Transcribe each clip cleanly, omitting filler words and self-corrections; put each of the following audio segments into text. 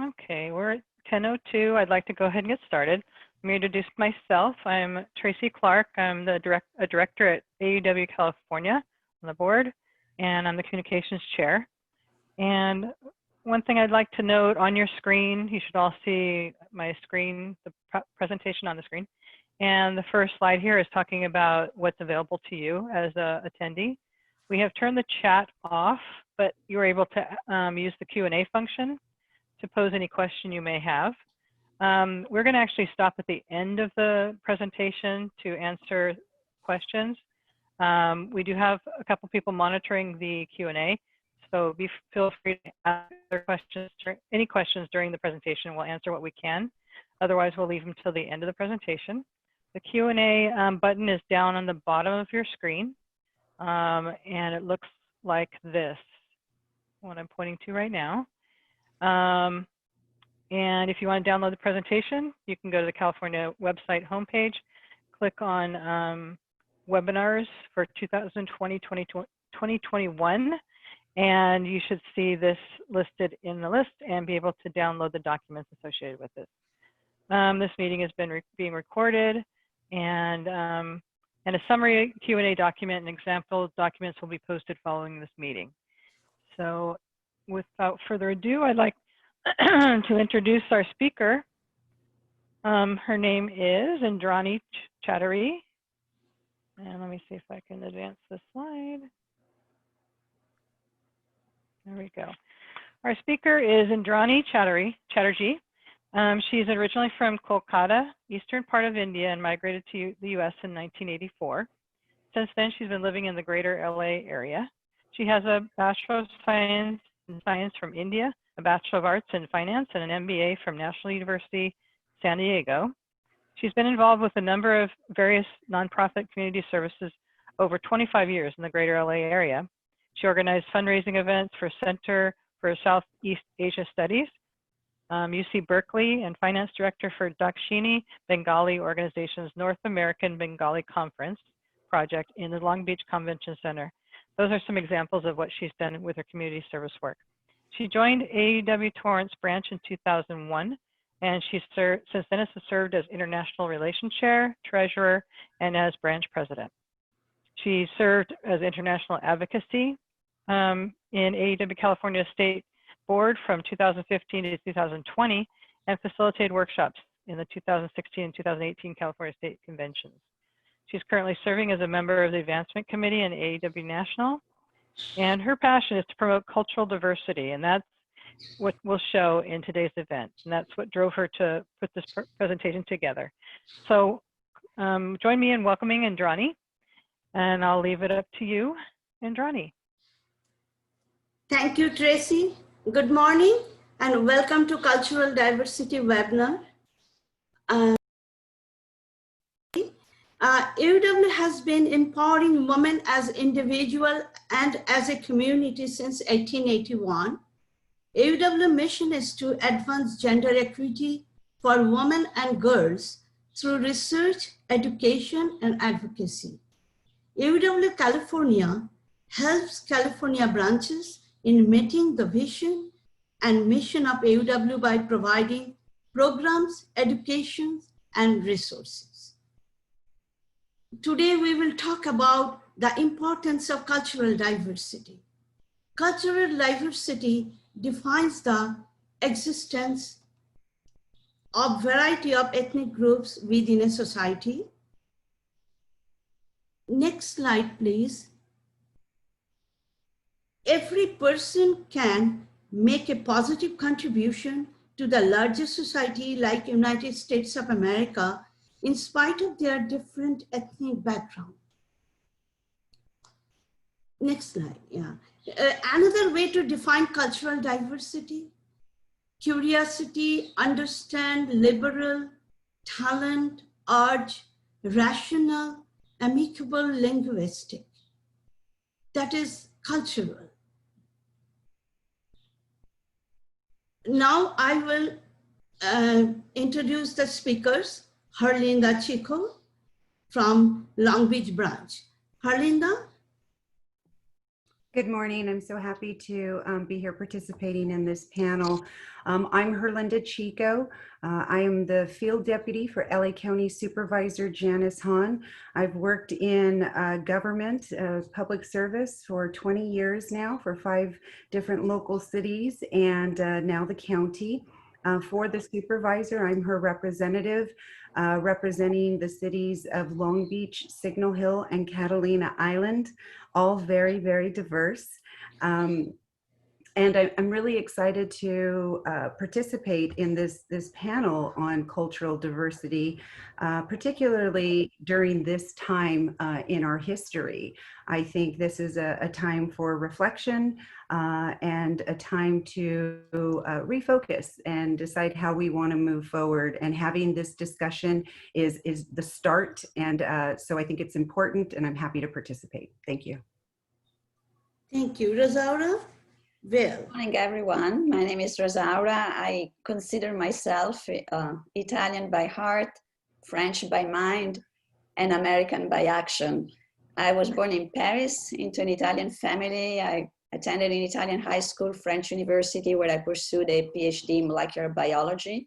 Okay, we're at 10:02. I'd like to go ahead and get started. Let me introduce myself. I'm Tracy Clark. I'm the director at AUW California on the board, and I'm the communications chair. And one thing I'd like to note on your screen, you should all see my screen, the presentation on the screen. And the first slide here is talking about what's available to you as an attendee. We have turned the chat off, but you are able to use the Q&A function to pose any question you may have. We're going to actually stop at the end of the presentation to answer questions. We do have a couple people monitoring the Q&A, so feel free to ask questions, any questions during the presentation. We'll answer what we can. Otherwise, we'll leave them till the end of the presentation. The Q&A button is down on the bottom of your screen, and it looks like this, what I'm pointing to right now. And if you want to download the presentation, you can go to the California website homepage, click on webinars for 2020-2021, and you should see this listed in the list and be able to download the documents associated with it. This meeting has been being recorded, and a summary Q&A document and example documents will be posted following this meeting. So without further ado, I'd like to introduce our speaker. Her name is Indrani Chattery. And let me see if I can advance this slide. There we go. Our speaker is Indrani Chatterjee. She's originally from Kolkata, eastern part of India, and migrated to the US in 1984. Since then, she's been living in the greater LA area. She has a Bachelor of Science in Science from India, a Bachelor of Arts in Finance, and an MBA from National University, San Diego. She's been involved with a number of various nonprofit community services over 25 years in the greater LA area. She organized fundraising events for Center for Southeast Asia Studies, UC Berkeley, and finance director for Dakshini Bengali Organization's North American Bengali Conference project in the Long Beach Convention Center. Those are some examples of what she's done with her community service work. She joined AUW Torrance branch in 2001, and she's since then has served as International Relations Chair, Treasurer, and as branch president. She served as International Advocacy in AUW California State Board from 2015 to 2020, and facilitated workshops in the 2016 and 2018 California State Conventions. She's currently serving as a member of the Advancement Committee in AUW National, and her passion is to promote cultural diversity, and that's what we'll show in today's event, and that's what drove her to put this presentation together. So join me in welcoming Indrani, and I'll leave it up to you, Indrani. Thank you, Tracy. Good morning, and welcome to Cultural Diversity webinar. AUW has been empowering women as individuals and as a community since 1881. AUW mission is to advance gender equity for women and girls through research, education, and advocacy. AUW California helps California branches in meeting the vision and mission of AUW by providing programs, education, and resources. Today, we will talk about the importance of cultural diversity. Cultural diversity defines the existence of variety of ethnic groups within a society. Next slide, please. Every person can make a positive contribution to the larger society like United States of America in spite of their different ethnic background. Next slide, yeah. Another way to define cultural diversity: curiosity, understand, liberal, talent, urge, rational, amicable, linguistic. That is cultural. Now I will introduce the speakers. Herlinda Chico from Long Beach branch. Herlinda? Good morning. I'm so happy to be here participating in this panel. I'm Herlinda Chico. I am the field deputy for LA County Supervisor Janice Hahn. I've worked in government, public service for 20 years now for 5 different local cities and now the county. For the supervisor, I'm her representative, representing the cities of Long Beach, Signal Hill, and Catalina Island, all very, very diverse. And I'm really excited to participate in this panel on cultural diversity, particularly during this time in our history. I think this is a time for reflection and a time to refocus and decide how we want to move forward. And having this discussion is the start. And so I think it's important, and I'm happy to participate. Thank you. Thank you. Rosaura? Well. Good morning, everyone. My name is Rosaura. I consider myself Italian by heart, French by mind, and American by action. I was born in Paris into an Italian family. I attended an Italian high school, French university, where I pursued a PhD in molecular biology.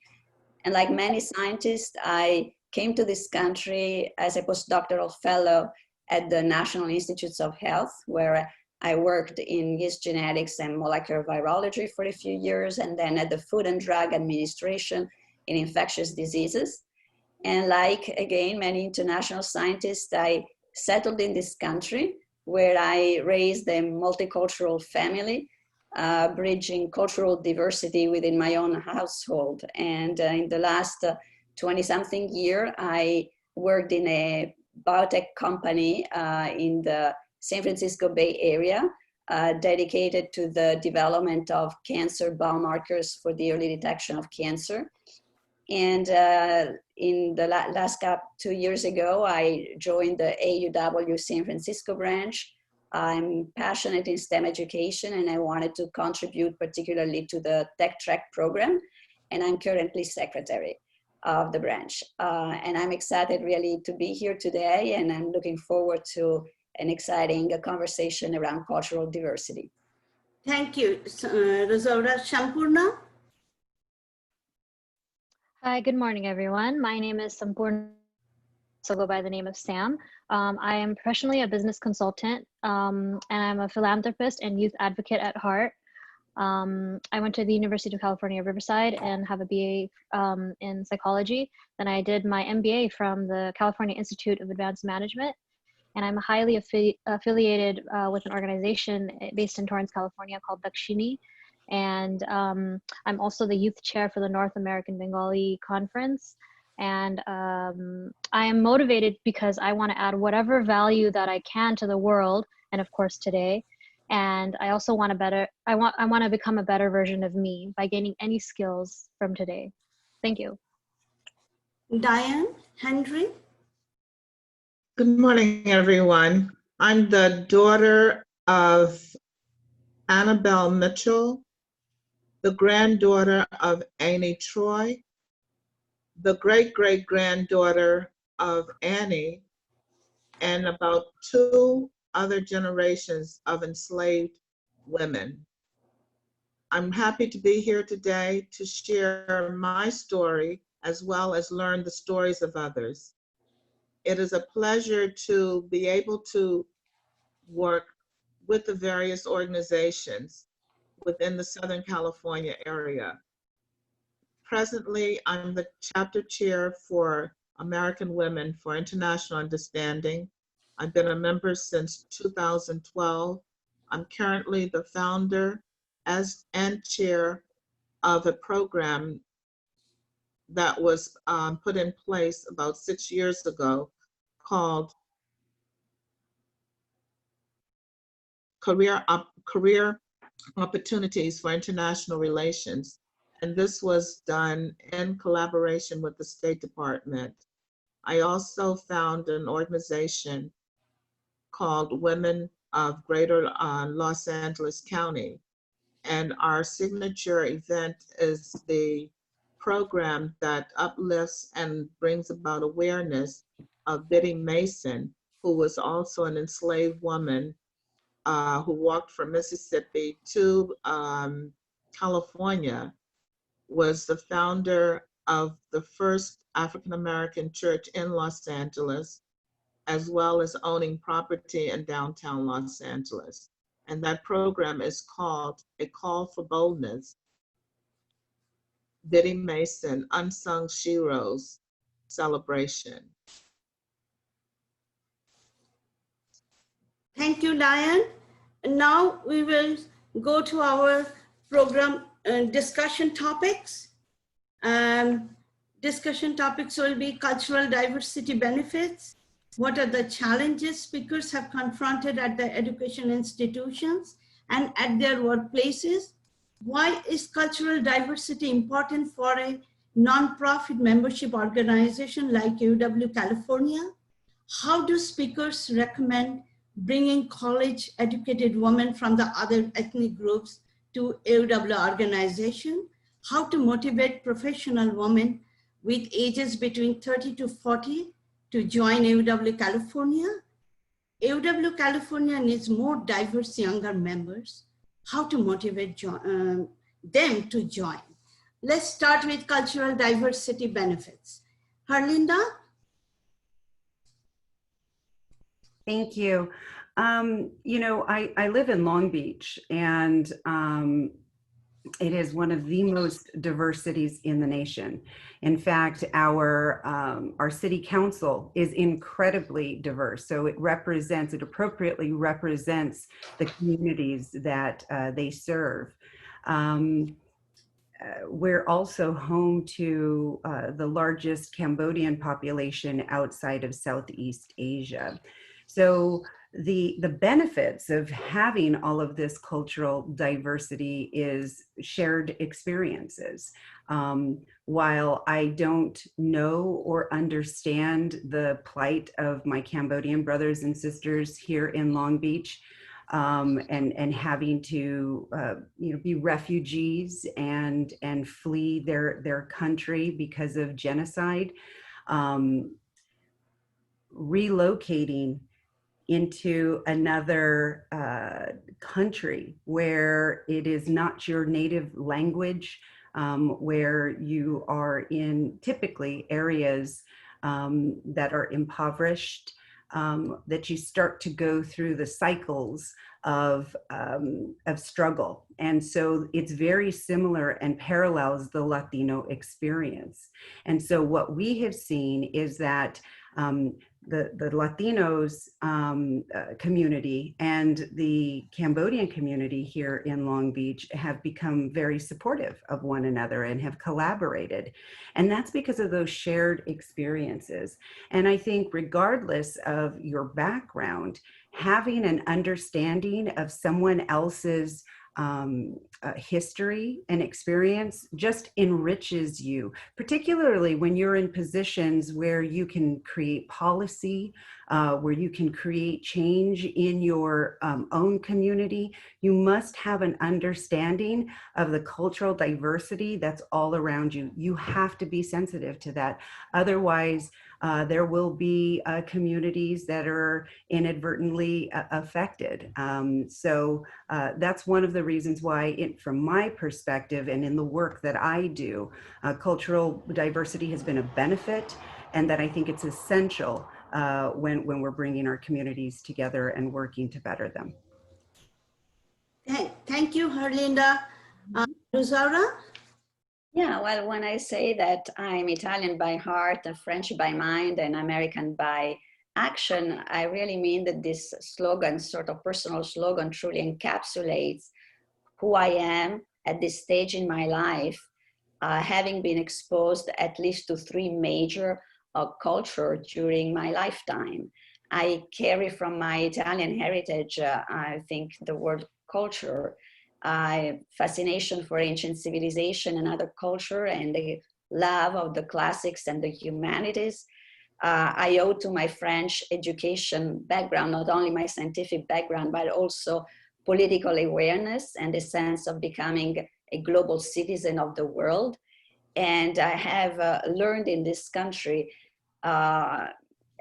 And like many scientists, I came to this country as a postdoctoral fellow at the National Institutes of Health, where I worked in yeast genetics and molecular virology for a few years, and then at the Food and Drug Administration in infectious diseases. And like, again, many international scientists, I settled in this country where I raised a multicultural family, bridging cultural diversity within my own household. And in the last 20-something year, I worked in a biotech company in the San Francisco Bay Area, dedicated to the development of cancer biomarkers for the early detection of cancer. And in the last 2 years ago, I joined the AUW San Francisco branch. I'm passionate in STEM education, and I wanted to contribute particularly to the Tech Track program. And I'm currently secretary of the branch. And I'm excited really to be here today, and I'm looking forward to an exciting conversation around cultural diversity. Thank you, Rosaura. Shampurna? Hi, good morning, everyone. My name is Sampurna, so go by the name of Sam. I am professionally a business consultant, and I'm a philanthropist and youth advocate at heart. I went to the University of California, Riverside, and have a BA in psychology. Then I did my MBA from the California Institute of Advanced Management. And I'm highly affiliated with an organization based in Torrance, California called Dakshini. And I'm also the youth chair for the North American Bengali Conference. And I am motivated because I want to add whatever value that I can to the world, and of course today. And I also want I want to become a better version of me by gaining any skills from today. Thank you. Diane Henry? Good morning, everyone. I'm the daughter of Annabelle Mitchell, the granddaughter of Annie Troy, the great-great-granddaughter of Annie, and about 2 other generations of enslaved women. I'm happy to be here today to share my story as well as learn the stories of others. It is a pleasure to be able to work with the various organizations within the Southern California area. Presently, I'm the chapter chair for American Women for International Understanding. I've been a member since 2012. I'm currently the founder and chair of a program that was put in place about 6 years ago called Career Opportunities for International Relations. And this was done in collaboration with the State Department. I also found an organization called Women of Greater Los Angeles County. And our signature event is the program that uplifts and brings about awareness of Biddy Mason, who was also an enslaved woman who walked from Mississippi to California, was the founder of the first African-American church in Los Angeles, as well as owning property in downtown Los Angeles. And that program is called A Call for Boldness, Biddy Mason, Unsung Sheroes Celebration. Thank you, Diane. And now we will go to our program discussion topics. Discussion topics will be cultural diversity benefits. What are the challenges speakers have confronted at the education institutions and at their workplaces? Why is cultural diversity important for a nonprofit membership organization like UW California? How do speakers recommend bringing college-educated women from the other ethnic groups to UW organization? How to motivate professional women with ages between 30 to 40 to join UW California? UW California needs more diverse younger members. How to motivate them to join? Let's start with cultural diversity benefits. Harlinda? Thank you. You know, I live in Long Beach, and it is one of the most diverse cities in the nation. In fact, our city council is incredibly diverse. So it appropriately represents the communities that they serve. We're also home to the largest Cambodian population outside of Southeast Asia. So the benefits of having all of this cultural diversity is shared experiences. While I don't know or understand the plight of my Cambodian brothers and sisters here in Long Beach, and having to be refugees and flee their country because of genocide, relocating into another country where it is not your native language, where you are in typically areas that are impoverished, that you start to go through the cycles of struggle. And so it's very similar and parallels the Latino experience. And so what we have seen is that the Latinos community and the Cambodian community here in Long Beach have become very supportive of one another and have collaborated. And that's because of those shared experiences. And I think regardless of your background, having an understanding of someone else's history and experience just enriches you, particularly when you're in positions where you can create policy, where you can create change in your own community. You must have an understanding of the cultural diversity that's all around you. You have to be sensitive to that. Otherwise, there will be communities that are inadvertently affected. So that's one of the reasons why, from my perspective and in the work that I do, cultural diversity has been a benefit, and that I think it's essential when we're bringing our communities together and working to better them. Thank you, Harlinda. Rosaura? Yeah, well, when I say that I'm Italian by heart and French by mind and American by action, I really mean that this slogan, sort of personal slogan, truly encapsulates who I am at this stage in my life, having been exposed at least to three major cultures during my lifetime. I carry from my Italian heritage, I think, the word culture, fascination for ancient civilization and other culture, and the love of the classics and the humanities. I owe to my French education background, not only my scientific background, but also political awareness and a sense of becoming a global citizen of the world. And I have learned in this country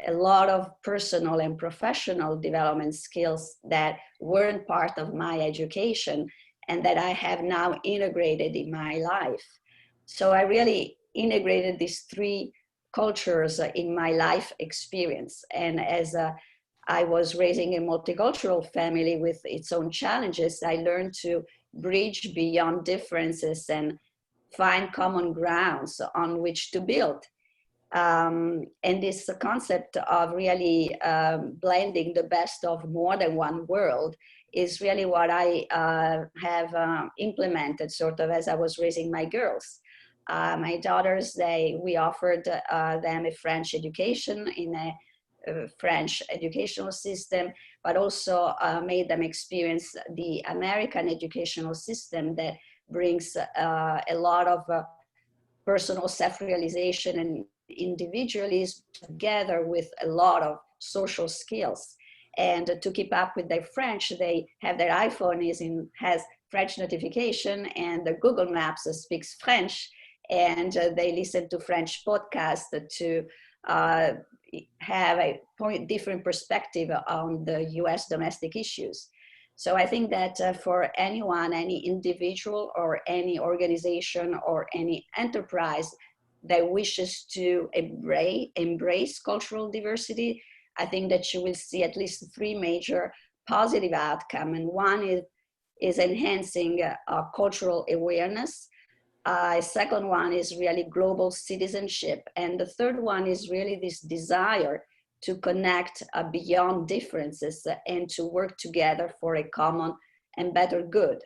a lot of personal and professional development skills that weren't part of my education and that I have now integrated in my life. So I really integrated these three cultures in my life experience. And as I was raising a multicultural family with its own challenges, I learned to bridge beyond differences and find common grounds on which to build. And this concept of really blending the best of more than one world is really what I have implemented sort of as I was raising my girls. My daughters, we offered them a French education in a French educational system, but also made them experience the American educational system that brings a lot of personal self-realization and individualism together with a lot of social skills. And to keep up with their French, they have their iPhone has French notification, and the Google Maps speaks French, and they listen to French podcasts to have a different perspective on the US domestic issues. So I think that for anyone, any individual or any organization or any enterprise that wishes to embrace cultural diversity, I think that you will see at least three major positive outcomes. And one is enhancing cultural awareness. Second one is really global citizenship. And the third one is really this desire to connect beyond differences and to work together for a common and better good.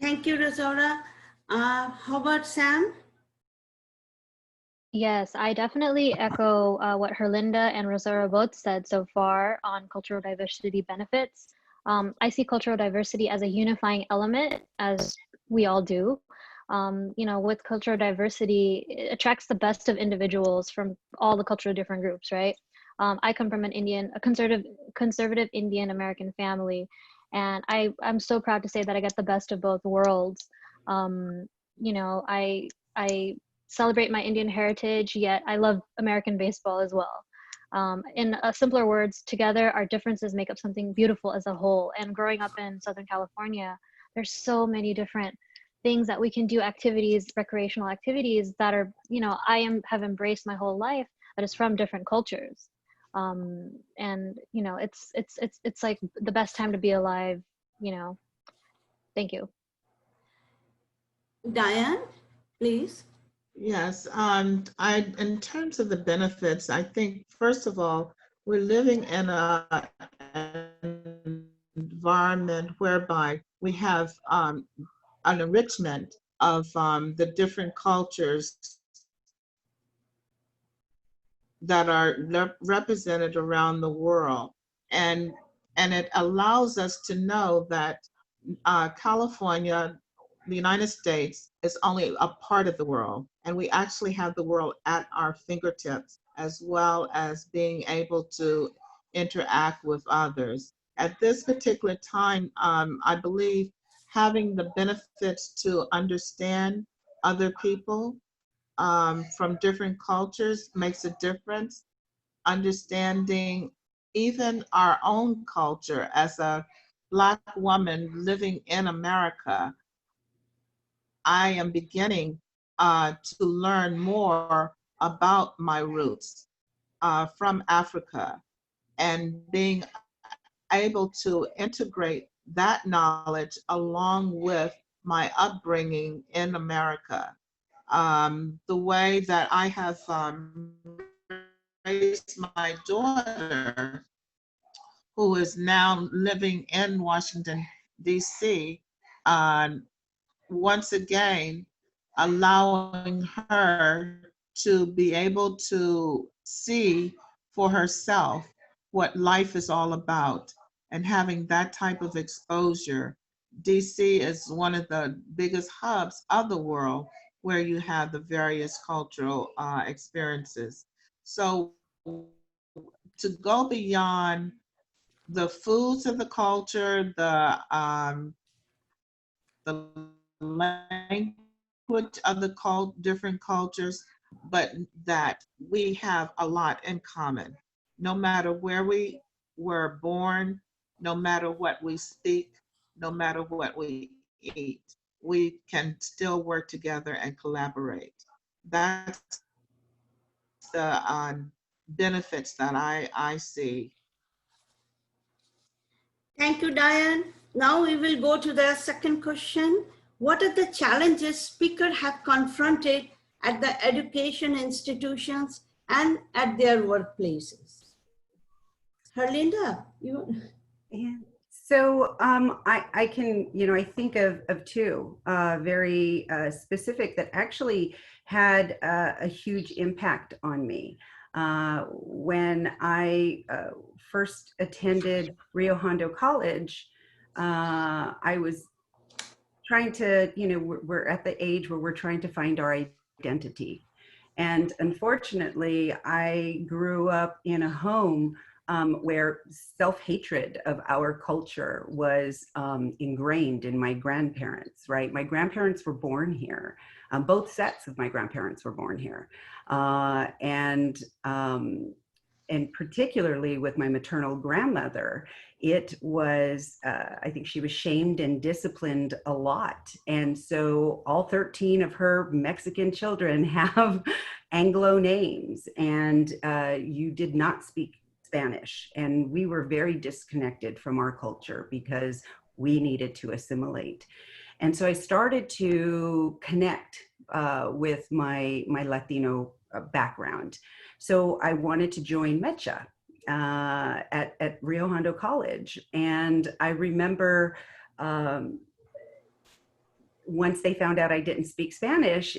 Thank you, Rosaura. How about Sam? Yes, I definitely echo what Herlinda and Rosaura both said so far on cultural diversity benefits. I see cultural diversity as a unifying element, as we all do. You know, with cultural diversity, it attracts the best of individuals from all the cultural different groups, right? I come from a conservative Indian American family, and I'm so proud to say that I get the best of both worlds. You know, I celebrate my Indian heritage, yet I love American baseball as well. In simpler words, together our differences make up something beautiful as a whole. And growing up in Southern California, there's so many different things that we can do, activities, recreational activities that are, you know, have embraced my whole life, that is from different cultures. And you know, it's like the best time to be alive, you know. Thank you. Diane, please. Yes, in terms of the benefits, I think, first of all, we're living in an environment whereby we have an enrichment of the different cultures that are represented around the world. And it allows us to know that California, the United States, is only a part of the world, and we actually have the world at our fingertips, as well as being able to interact with others. At this particular time, I believe having the benefits to understand other people from different cultures makes a difference. Understanding even our own culture as a Black woman living in America, I am beginning to learn more about my roots from Africa, and being able to integrate that knowledge along with my upbringing in America. The way that I have raised my daughter, who is now living in Washington, D.C., once again, allowing her to be able to see for herself what life is all about, and having that type of exposure. DC is one of the biggest hubs of the world where you have the various cultural experiences. So to go beyond the foods of the culture, the language of the different cultures, but that we have a lot in common. No matter where we were born, no matter what we speak, no matter what we eat, we can still work together and collaborate. That's the benefits that I see. Thank you, Diane. Now we will go to the second question. What are the challenges speakers have confronted at the education institutions and at their workplaces? Herlinda, you. Yeah. So I can, I think of two very specific that actually had a huge impact on me. When I first attended Rio Hondo College, I was trying to, we're at the age where we're trying to find our identity. And unfortunately, I grew up in a home where self-hatred of our culture was ingrained in my grandparents, right? My grandparents were born here. Both sets of my grandparents were born here. And particularly with my maternal grandmother, it was, I think she was shamed and disciplined a lot. And so all 13 of her Mexican children have Anglo names, and you did not speak Spanish. And we were very disconnected from our culture because we needed to assimilate. And so I started to connect with my Latino background. So I wanted to join Mecha at Rio Hondo College. And I remember once they found out I didn't speak Spanish,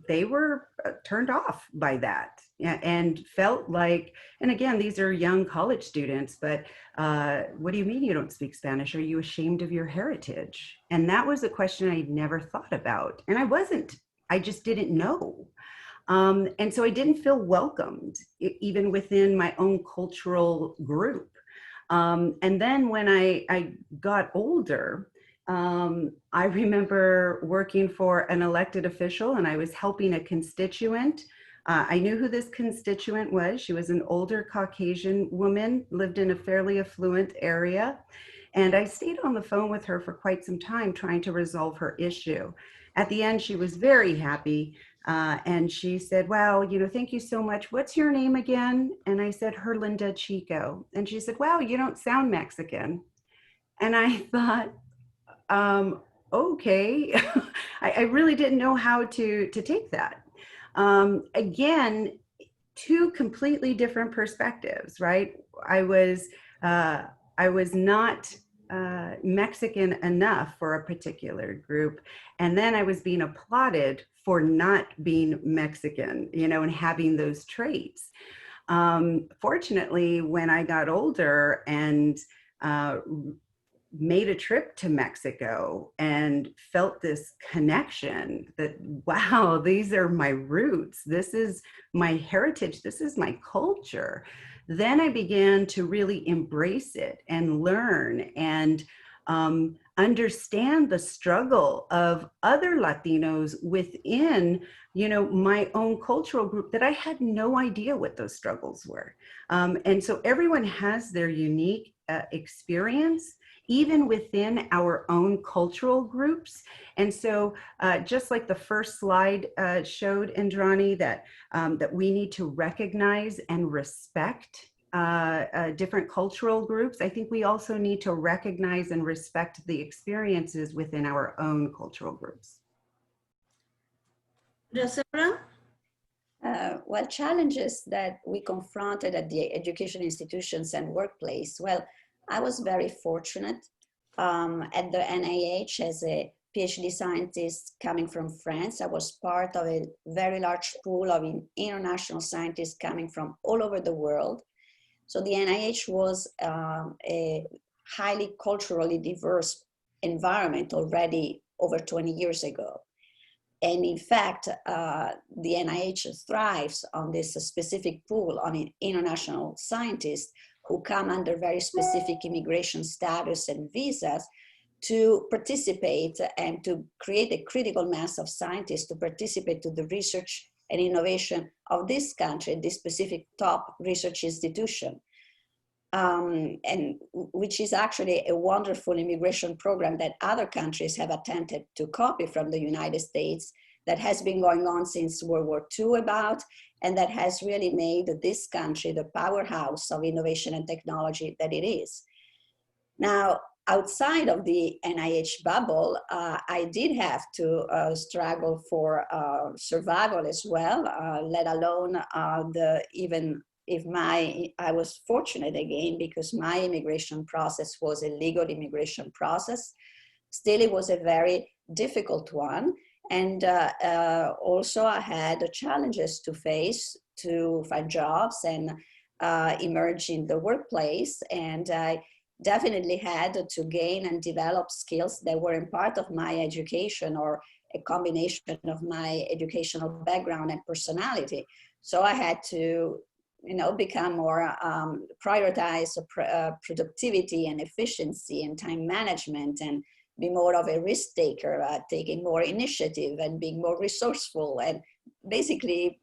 they were turned off by that and felt like, and again, these are young college students, but what do you mean you don't speak Spanish? Are you ashamed of your heritage? And that was a question I'd never thought about. And I just didn't know. And so I didn't feel welcomed, even within my own cultural group. And then when I got older, I remember working for an elected official, and I was helping a constituent. I knew who this constituent was. She was an older Caucasian woman, lived in a fairly affluent area. And I stayed on the phone with her for quite some time trying to resolve her issue. At the end, she was very happy. And she said, wow, thank you so much. What's your name again? And I said, Herlinda Chico. And she said, wow, you don't sound Mexican. And I thought, okay. I really didn't know how to take that. Again, two completely different perspectives, right? I was not Mexican enough for a particular group. And then I was being applauded for not being Mexican, and having those traits. Fortunately, when I got older and made a trip to Mexico and felt this connection that, wow, these are my roots. This is my heritage. This is my culture. Then I began to really embrace it and learn and understand the struggle of other Latinos within, my own cultural group that I had no idea what those struggles were. And so everyone has their unique experience, even within our own cultural groups. And so just like the first slide showed, Indrani, that we need to recognize and respect different cultural groups, I think we also need to recognize and respect the experiences within our own cultural groups. Rasara? Well, challenges that we confronted at the education institutions and workplace. Well, I was very fortunate at the NIH as a PhD scientist coming from France. I was part of a very large pool of international scientists coming from all over the world. So the NIH was a highly culturally diverse environment already over 20 years ago. And in fact, the NIH thrives on this specific pool on international scientists who come under very specific immigration status and visas to participate and to create a critical mass of scientists to participate to the research and innovation of this country, this specific top research institution. And which is actually a wonderful immigration program that other countries have attempted to copy from the United States, that has been going on since World War II about, and that has really made this country the powerhouse of innovation and technology that it is. Now, outside of the NIH bubble, I did have to struggle for survival as well, let alone even if I was fortunate again, because my immigration process was a legal immigration process. Still, it was a very difficult one. And also I had challenges to face to find jobs and emerge in the workplace. And I definitely had to gain and develop skills that weren't part of my education or a combination of my educational background and personality. So I had to become more prioritize productivity and efficiency and time management, and be more of a risk taker, taking more initiative and being more resourceful, and basically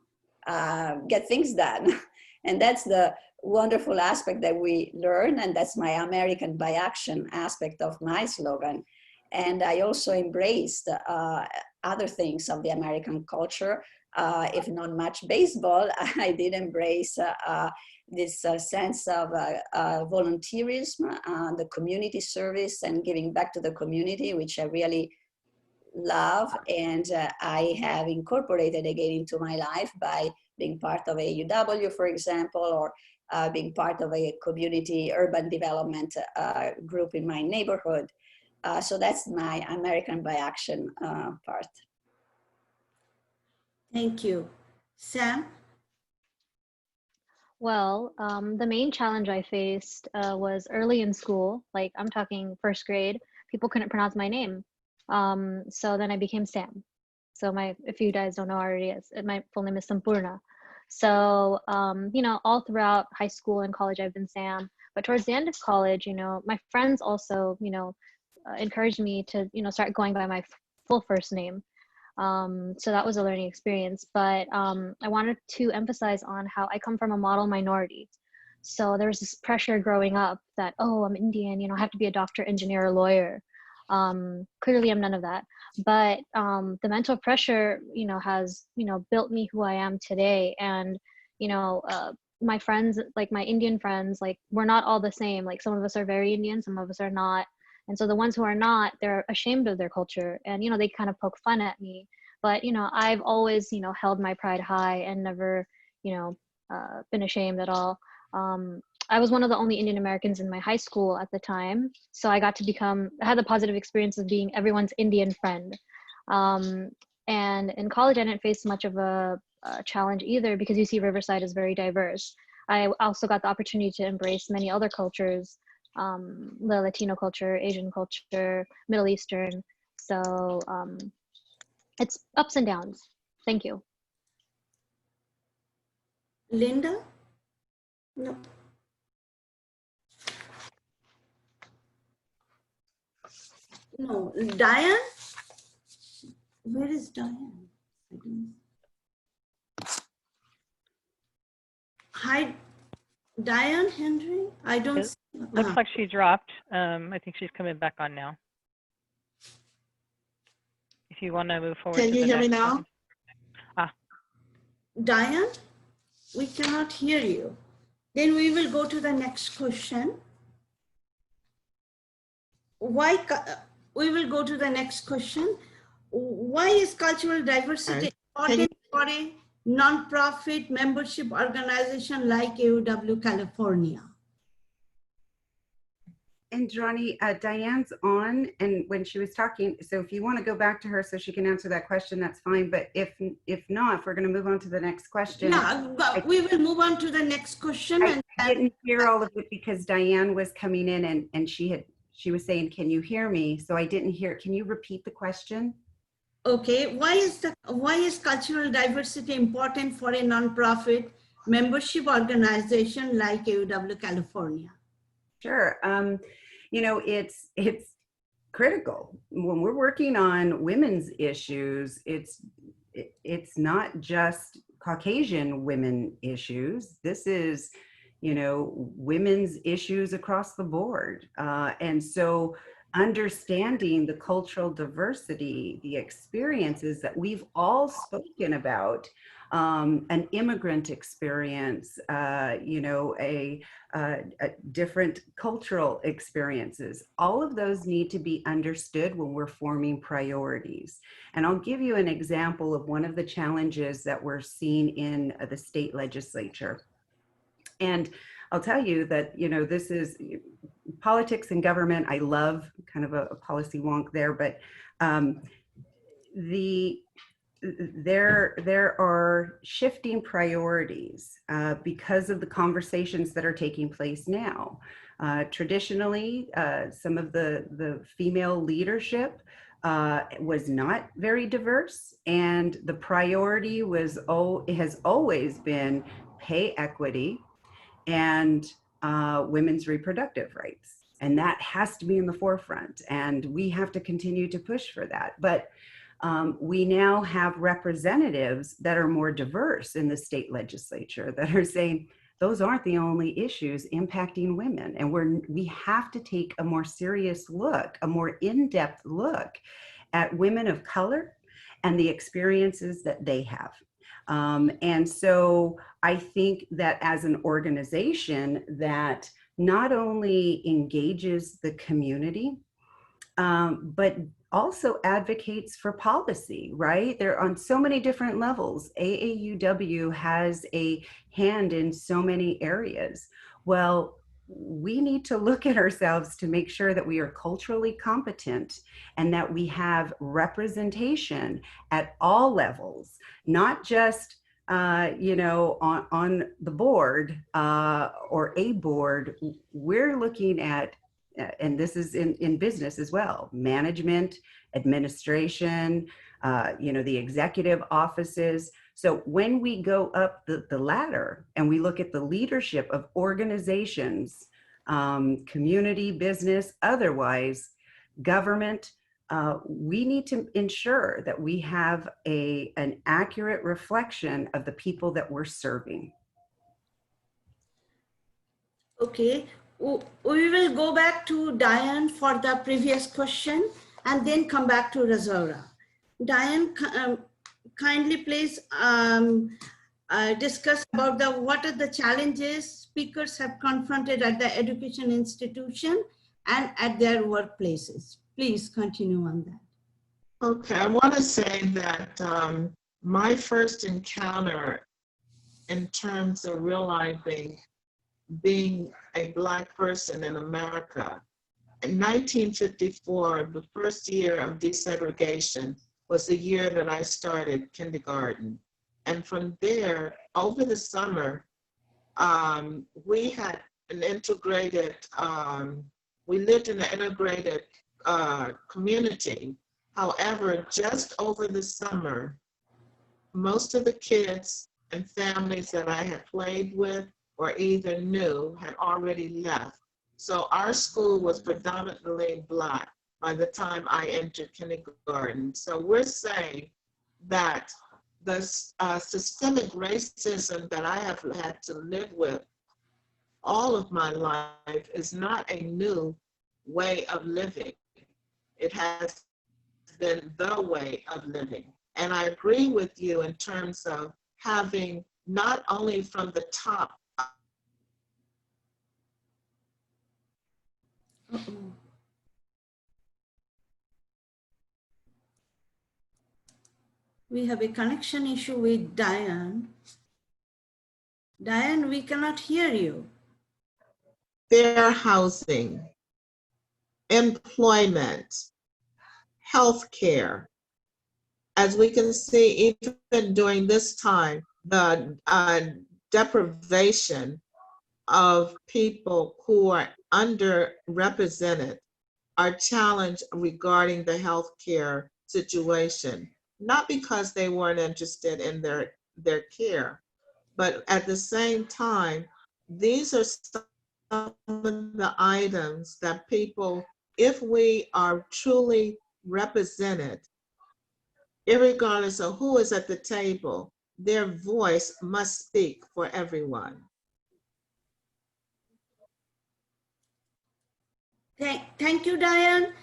get things done. And that's the wonderful aspect that we learn, and that's my American by action aspect of my slogan. And I also embraced other things of the American culture. If not much baseball, I did embrace this sense of volunteerism, the community service and giving back to the community, which I really love. And I have incorporated again into my life by being part of a UW, for example, or being part of a community urban development group in my neighborhood. So that's my American by action part. Thank you. Sam? Well, the main challenge I faced was early in school, like I'm talking first grade, people couldn't pronounce my name. So then I became Sam. So if you guys don't know already, my full name is Sampurna. So, all throughout high school and college, I've been Sam. But towards the end of college, my friends also, encouraged me to, start going by my full first name. So that was a learning experience, but I wanted to emphasize on how I come from a model minority. So there was this pressure growing up that, oh, I'm Indian, I have to be a doctor, engineer, or lawyer. Clearly I'm none of that, but the mental pressure, has, built me who I am today. And, my friends, like my Indian friends, like we're not all the same. Like some of us are very Indian, some of us are not. And so the ones who are not, they're ashamed of their culture, and, they kind of poke fun at me. But, I've always, held my pride high and never, been ashamed at all. I was one of the only Indian Americans in my high school at the time. So I got to I had the positive experience of being everyone's Indian friend. And in college, I didn't face much of a challenge either, because you see Riverside is very diverse. I also got the opportunity to embrace many other cultures, the Latino culture, Asian culture, Middle Eastern. So it's ups and downs. Thank you. Linda? No. No. Diane? Where is Diane? Hi, Diane Henry? I don't see. Looks like she dropped. I think she's coming back on now. If you want to move forward. Can you hear me now? Diane, we cannot hear you. Then we will go to the next question. We will go to the next question. Why is cultural diversity important for a non-profit membership organization like AUW California? Indrani, Diane's on, and when she was talking, so if you want to go back to her so she can answer that question, that's fine. But if not, if we're going to move on to the next question. Yeah, but we will move on to the next question. I didn't hear all of it because Diane was coming in and she was saying, can you hear me? So I didn't hear. Can you repeat the question? Okay, why is cultural diversity important for a nonprofit membership organization like AUW California? Sure. It's critical when we're working on women's issues. It's it's not just Caucasian women issues. This is, you know, women's issues across the board. And so understanding the cultural diversity, the experiences that we've all spoken about, an immigrant experience, you know, a different cultural experiences, all of those need to be understood when we're forming priorities. And I'll give you an example of one of the challenges that we're seeing in the state legislature. And I'll tell you that, you know, this is politics and government. I love kind of a policy wonk there, but there are shifting priorities because of the conversations that are taking place now. Traditionally, some of the female leadership was not very diverse, and the priority has always been pay equity and women's reproductive rights. And that has to be in the forefront. And we have to continue to push for that. But we now have representatives that are more diverse in the state legislature that are saying those aren't the only issues impacting women. And we have to take a more serious look, a more in-depth look at women of color and the experiences that they have. And so I think that as an organization that not only engages the community, but also advocates for policy, right? They're on so many different levels. AAUW has a hand in so many areas. Well, we need to look at ourselves to make sure that we are culturally competent and that we have representation at all levels, not just you know, on the board or a board. We're looking at, and this is in business as well, management, administration, you know, the executive offices. So when we go up the ladder and we look at the leadership of organizations, community, business, otherwise, government, we need to ensure that we have an accurate reflection of the people that we're serving. Okay, we will go back to Diane for the previous question and then come back to Razaura. Diane, kindly please discuss about what are the challenges speakers have confronted at the education institution and at their workplaces. Please continue on that. Okay, I want to say that my first encounter in terms of realizing being a Black person in America, in 1954, the first year of desegregation was the year that I started kindergarten. And from there, over the summer, we had an integrated, we lived in an integrated community. However, just over the summer, most of the kids and families that I had played with or either knew had already left. So our school was predominantly Black by the time I entered kindergarten. So we're saying that the systemic racism that I have had to live with all of my life is not a new way of living. It has been the way of living. And I agree with you in terms of having not only from the top. We have a connection issue with Diane. Diane, we cannot hear you. Fair housing, employment, healthcare. As we can see, even during this time, the deprivation of people who are underrepresented are challenged regarding the healthcare situation, not because they weren't interested in their care, but at the same time, these are some of the items that people, if we are truly represented, Irregardless of who is at the table, their voice must speak for everyone. Thank you, Diane.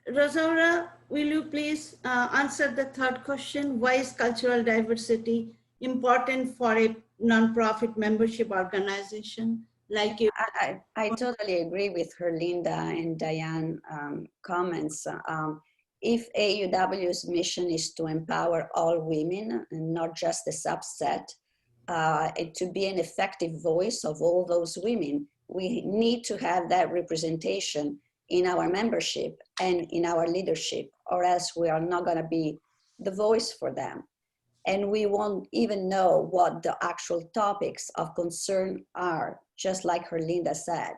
Rosaura, will you please answer the third question? Why is cultural diversity important for a nonprofit membership organization like you? I totally agree with her, Linda and Diane comments. If AUW's mission is to empower all women and not just a subset, and to be an effective voice of all those women, we need to have that representation in our membership and in our leadership, or else we are not going to be the voice for them. And we won't even know what the actual topics of concern are, just like Herlinda said.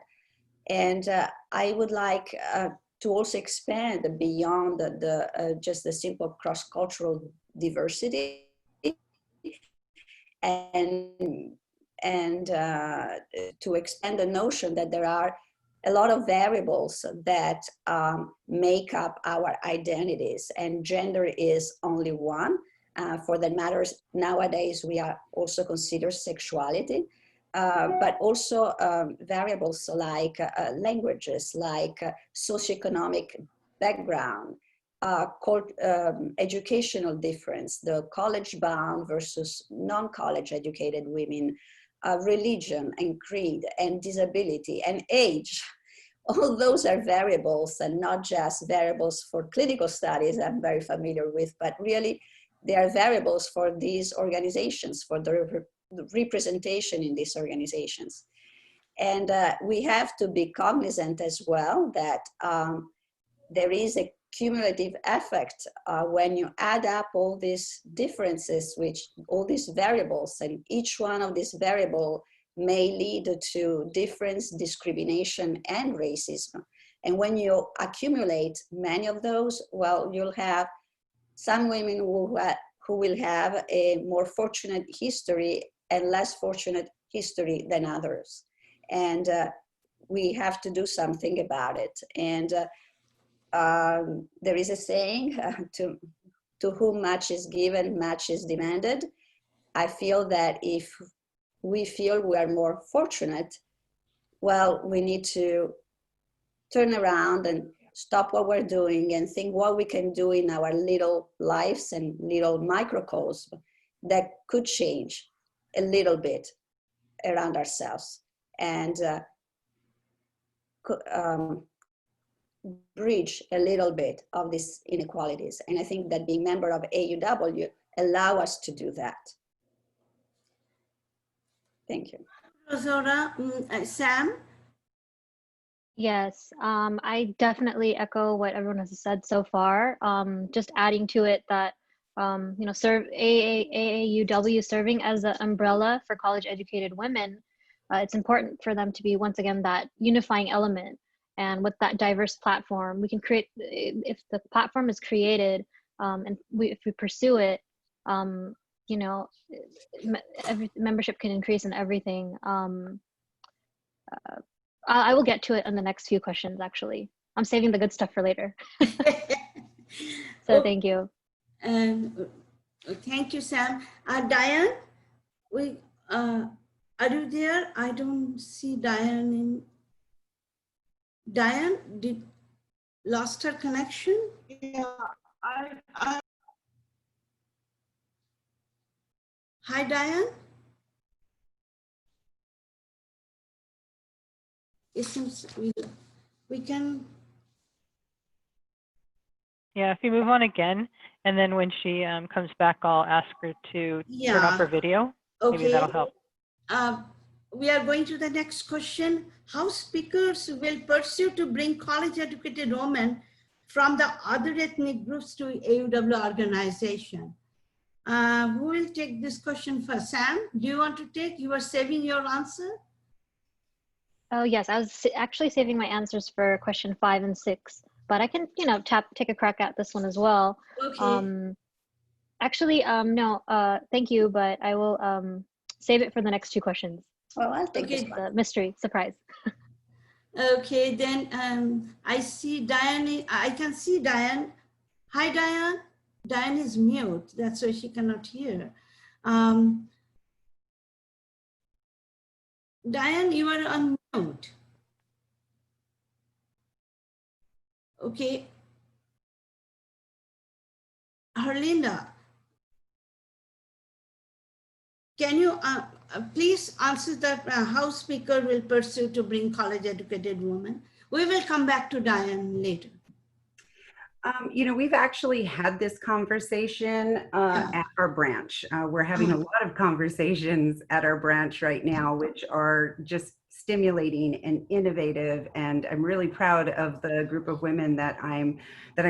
And I would like to also expand beyond just the simple cross-cultural diversity and to expand the notion that there are a lot of variables that make up our identities, and gender is only one. For that matters, nowadays we are also consider sexuality, but also variables like languages, like socioeconomic background, educational difference, the college-bound versus non-college educated women, religion and creed and disability and age. All those are variables, and not just variables for clinical studies I'm very familiar with, but really they are variables for these organizations, for the representation in these organizations. And we have to be cognizant as well that there is a cumulative effect when you add up all these differences, which all these variables, and each one of these variables may lead to difference, discrimination, and racism. And when you accumulate many of those, well, you'll have some women who will have a more fortunate history and less fortunate history than others. And we have to do something about it. And there is a saying, to whom much is given, much is demanded. I feel that if we feel we are more fortunate, well, we need to turn around and stop what we're doing and think what we can do in our little lives and little microcosm that could change a little bit around ourselves and bridge a little bit of these inequalities. And I think that being member of AUW allow us to do that. Thank you. Rosaura, Sam? Yes, I definitely echo what everyone has said so far. Just adding to it that, you know, AAUW serving as an umbrella for college-educated women, it's important for them to be, once again, that unifying element. And with that diverse platform, we can create, if the platform is created and if we pursue it, you know, membership can increase in everything. I will get to it in the next few questions, actually. I'm saving the good stuff for later. So thank you. Thank you, Sam. Diane, are you there? I don't see Diane. Diane, lost her connection? Yeah, Hi, Diane. It seems we can. Yeah, if you move on again, and then when she comes back, I'll ask her to turn off her video. Okay. Maybe that'll help. We are going to the next question. How speakers will pursue to bring college-educated women from the other ethnic groups to AUW organization? Who will take this question first? Sam, do you want to take? You are saving your answer? Oh yes, I was actually saving my answers for question 5 and 6, but I can, you know, take a crack at this one as well. Okay. Actually, no, thank you, but I will save it for the next 2 questions. Well, I'll take this The mystery surprise. Okay, then I see Diane. I can see Diane. Hi, Diane. Diane is mute, that's why she cannot hear. Diane, you are on mute. Okay. Herlinda, can you please answer that House Speaker will pursue to bring college educated women? We will come back to Diane later. You know, we've actually had this conversation at our branch. We're having a lot of conversations at our branch right now, which are just stimulating and innovative. And I'm really proud of the group of women that I'm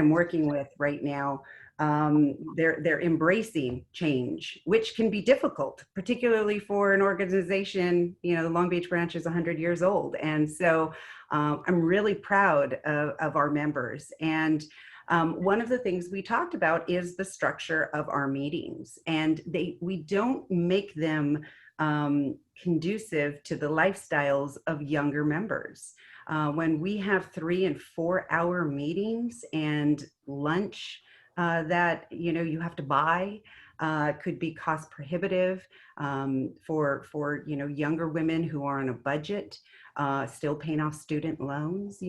working with right now. They're embracing change, which can be difficult, particularly for an organization. You know, the Long Beach branch is 100 years old, and so I'm really proud of our members. And one of the things we talked about is the structure of our meetings, and we don't make them conducive to the lifestyles of younger members. When we have 3 and 4 hour meetings and lunch that you have to buy, could be cost prohibitive for younger women who are on a budget, still paying off student loans,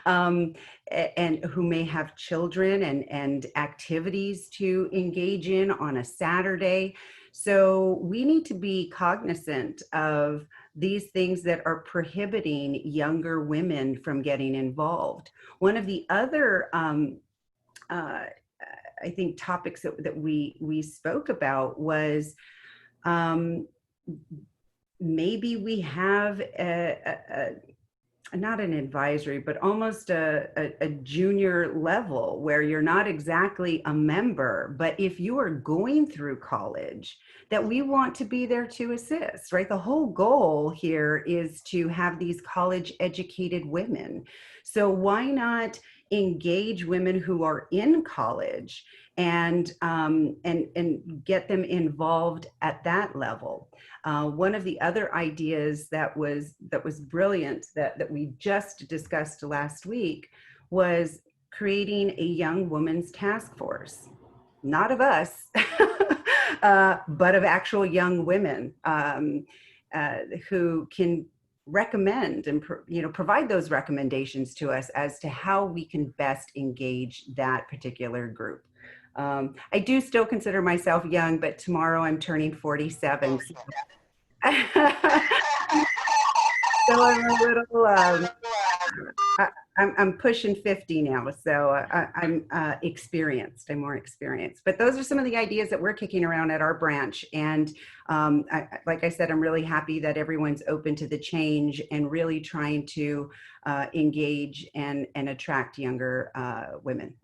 and who may have children and activities to engage in on a Saturday. So we need to be cognizant of these things that are prohibiting younger women from getting involved. One of the other I think topics that we spoke about was maybe we have not an advisory, but almost a junior level where you're not exactly a member, but if you are going through college, that we want to be there to assist, right? The whole goal here is to have these college educated women. So why not engage women who are in college and get them involved at that level? One of the other ideas that was brilliant that we just discussed last week was creating a young women's task force, not of us, but of actual young women who can recommend and provide those recommendations to us as to how we can best engage that particular group. I do still consider myself young, but tomorrow I'm turning 47. So I'm a little, I'm pushing 50 now, so I'm experienced. I'm more experienced. But those are some of the ideas that we're kicking around at our branch. And like I said, I'm really happy that everyone's open to the change and really trying to engage and attract younger women.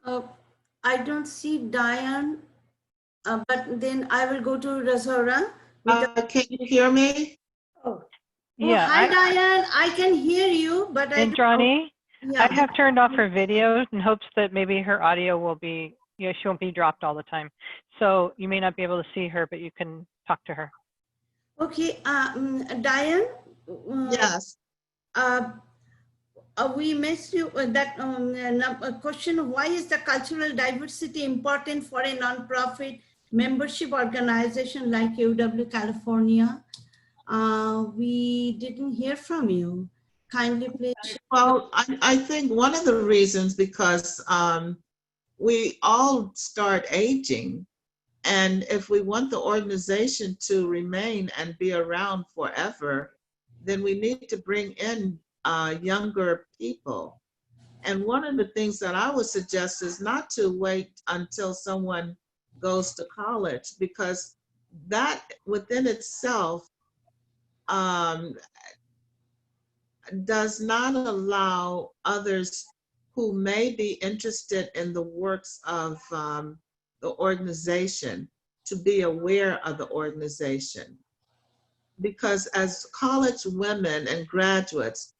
I don't see Diane, but then I will go to Razora. Can you hear me? Yeah. Hi, Diane. I can hear you, but Indrani, yeah. I have turned off her video in hopes that maybe her audio will be, she won't be dropped all the time. So you may not be able to see her, but you can talk to her. Okay, Diane. Yes. We missed you that question. Why is the cultural diversity important for a nonprofit membership organization like UW California? We didn't hear from you. Kindly please. Well, I think one of the reasons because we all start aging, and if we want the organization to remain and be around forever, then we need to bring in younger people. And one of the things that I would suggest is not to wait until someone goes to college, because that within itself does not allow others who may be interested in the works of the organization to be aware of the organization. Because as college women and graduates,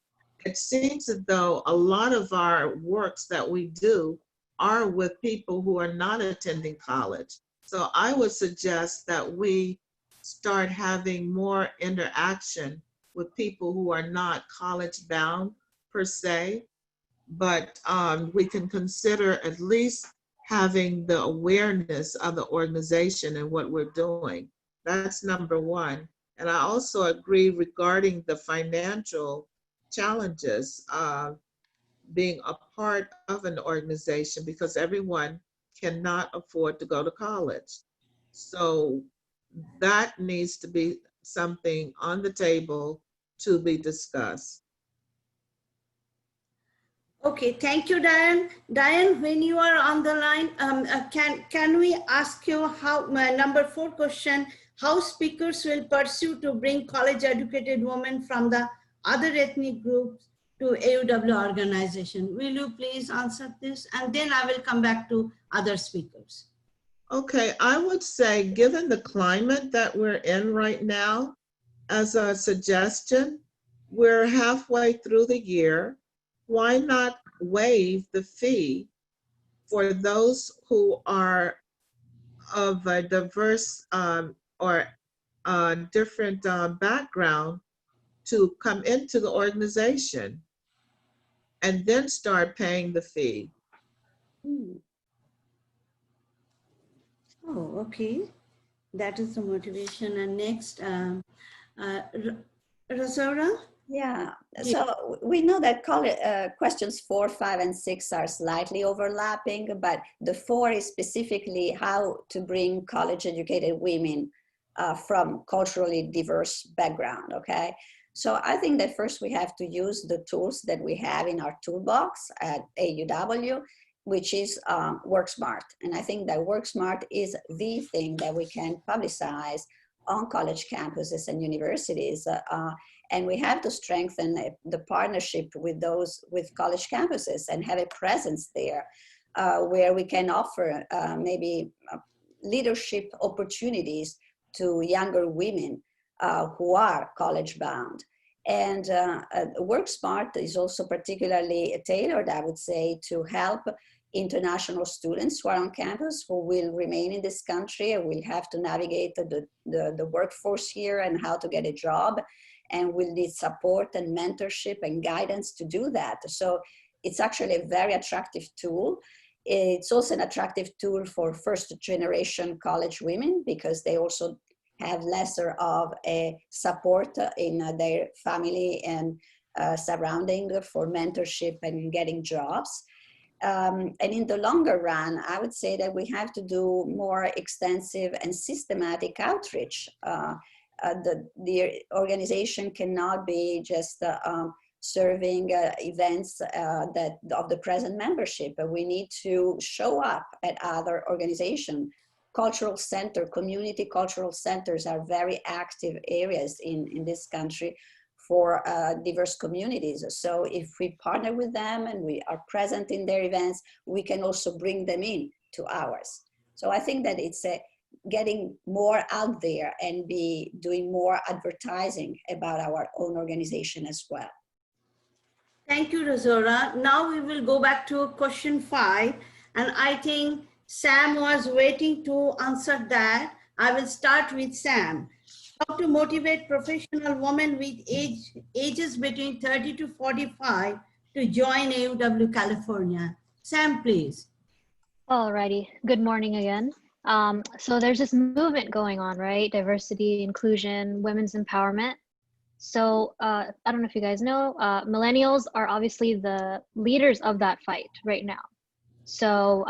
it seems as though a lot of our works that we do are with people who are not attending college. So I would suggest that we start having more interaction with people who are not college bound per se, but we can consider at least having the awareness of the organization and what we're doing. That's number one. And I also agree regarding the financial challenges of being a part of an organization, because everyone cannot afford to go to college. So that needs to be something on the table to be discussed. Okay, thank you, Diane. Diane, when you are on the line, can we ask you how, number 4 question, how speakers will pursue to bring college-educated women from the other ethnic groups to AUW organization? Will you please answer this? And then I will come back to other speakers. Okay, I would say, given the climate that we're in right now, as a suggestion, we're halfway through the year. Why not waive the fee for those who are of a diverse or different background to come into the organization and then start paying the fee? Oh, okay. That is the motivation. And next, Rosaura? Yeah, so we know that questions 4, 5, and 6 are slightly overlapping, but the 4 is specifically how to bring college-educated women from culturally diverse background, okay? So I think that first we have to use the tools that we have in our toolbox at AUW, which is WorkSmart. And I think that WorkSmart is the thing that we can publicize on college campuses and universities. And we have to strengthen the partnership with college campuses and have a presence there where we can offer maybe leadership opportunities to younger women who are college bound. And WorkSmart is also particularly tailored, I would say, to help international students who are on campus, who will remain in this country and will have to navigate the workforce here and how to get a job, and will need support and mentorship and guidance to do that. So it's actually a very attractive tool. It's also an attractive tool for first generation college women because they also have lesser of a support in their family and surrounding for mentorship and getting jobs. And in the longer run, I would say that we have to do more extensive and systematic outreach. The organization cannot be just serving events of the present membership. We need to show up at other organizations. Cultural center, community cultural centers are very active areas in this country for diverse communities. So if we partner with them and we are present in their events, we can also bring them in to ours. So I think that it's getting more out there and be doing more advertising about our own organization as well. Thank you, Rosaura. Now we will go back to question 5. And I think Sam was waiting to answer that. I will start with Sam. How to motivate professional women with ages between 30 to 45 to join AUW California. Sam, please. Alrighty, good morning again. So there's this movement going on, right? Diversity, inclusion, women's empowerment. So I don't know if you guys know, millennials are obviously the leaders of that fight right now. So,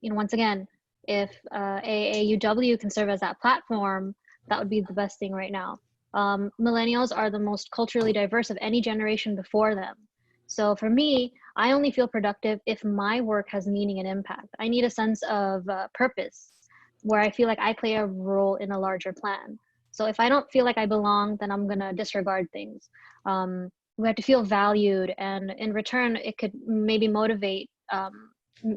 once again, if AUW can serve as that platform, that would be the best thing right now. Millennials are the most culturally diverse of any generation before them. So for me, I only feel productive if my work has meaning and impact. I need a sense of purpose where I feel like I play a role in a larger plan. So if I don't feel like I belong, then I'm gonna disregard things. We have to feel valued, and in return, it could maybe motivate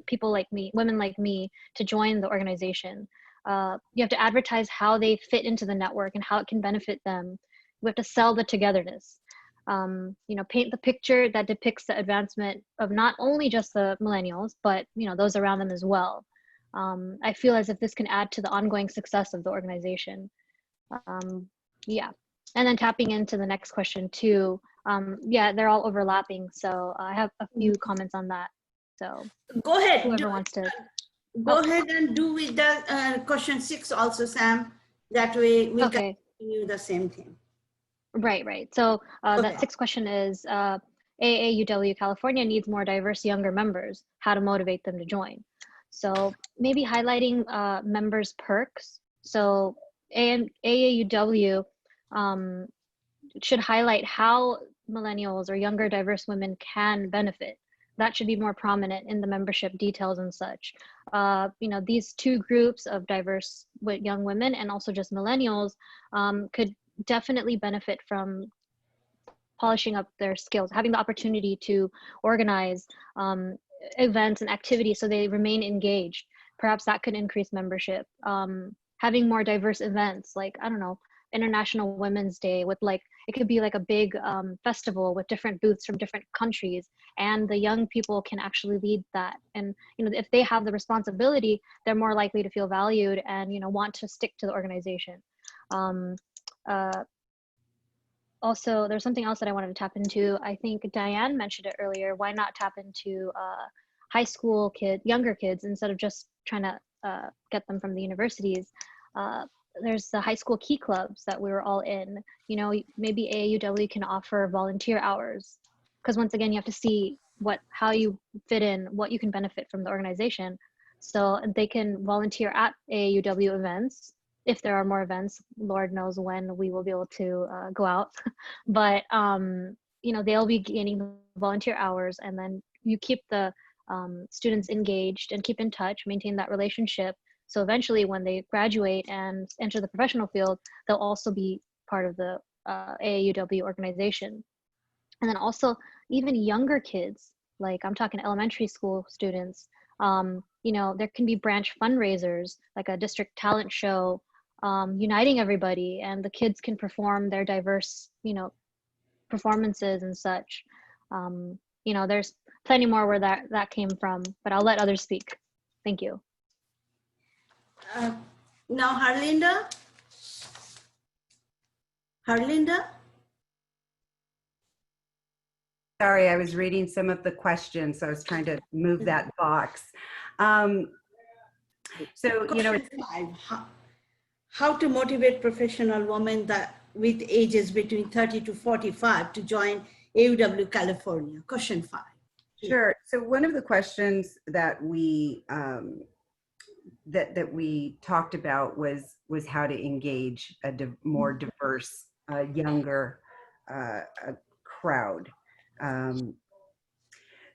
people like me, women like me, to join the organization. You have to advertise how they fit into the network and how it can benefit them. We have to sell the togetherness. Paint the picture that depicts the advancement of not only just the millennials, but those around them as well. I feel as if this can add to the ongoing success of the organization. Yeah, and then tapping into the next question too, Yeah, they're all overlapping. So I have a few comments on that. So Go ahead. whoever wants to. Go ahead and do with the question 6 also, Sam. That way we Okay. continue the same thing. Right. So Okay. that sixth question is, AAUW California needs more diverse younger members. How to motivate them to join? So maybe highlighting members' perks. So AAUW should highlight how millennials or younger diverse women can benefit. That should be more prominent in the membership details and such. These two groups of diverse young women and also just millennials could definitely benefit from polishing up their skills, having the opportunity to organize events and activities so they remain engaged. Perhaps that could increase membership. Having more diverse events, like, I don't know, International Women's Day with it could be like a big festival with different booths from different countries, and the young people can actually lead that. And if they have the responsibility, they're more likely to feel valued and want to stick to the organization. Also, there's something else that I wanted to tap into. I think Diane mentioned it earlier. Why not tap into high school kids, younger kids, instead of just trying to get them from the universities? There's the high school key clubs that we were all in. Maybe AAUW can offer volunteer hours, because once again, you have to see how you fit in, what you can benefit from the organization. So they can volunteer at AAUW events. If there are more events, Lord knows when we will be able to go out. But they'll be gaining volunteer hours, and then you keep the students engaged and keep in touch, maintain that relationship. So eventually when they graduate and enter the professional field, they'll also be part of the AAUW organization. And then also even younger kids, like I'm talking elementary school students, there can be branch fundraisers, like a district talent show, uniting everybody, and the kids can perform their diverse, performances and such. There's plenty more where that came from, but I'll let others speak. Thank you. Now, Harlinda? Sorry, I was reading some of the questions, so I was trying to move that box. Question 5. How to motivate professional women with ages between 30 to 45 to join AUW California? Question 5. Sure. So one of the questions that we that we talked about was how to engage a more diverse, younger crowd.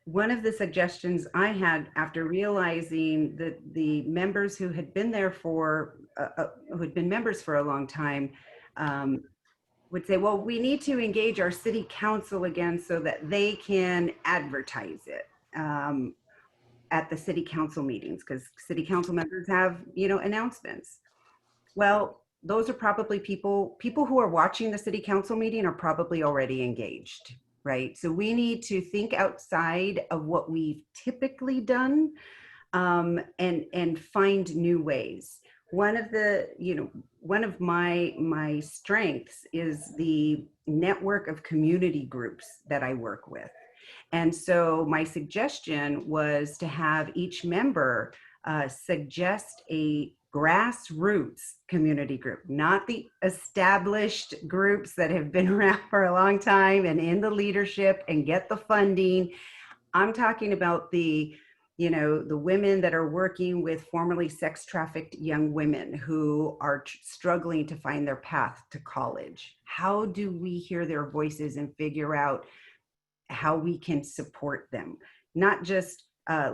One of the suggestions I had after realizing that the members who had been there who had been members for a long time would say, well, we need to engage our city council again so that they can advertise it at the city council meetings, because city council members have, announcements. Well, those are probably people who are watching the city council meeting are probably already engaged, right? So we need to think outside of what we've typically done and find new ways. One of my strengths is the network of community groups that I work with. And so my suggestion was to have each member suggest a grassroots community group, not the established groups that have been around for a long time and in the leadership and get the funding. I'm talking about the women that are working with formerly sex trafficked young women who are struggling to find their path to college. How do we hear their voices and figure out how we can support them? Not just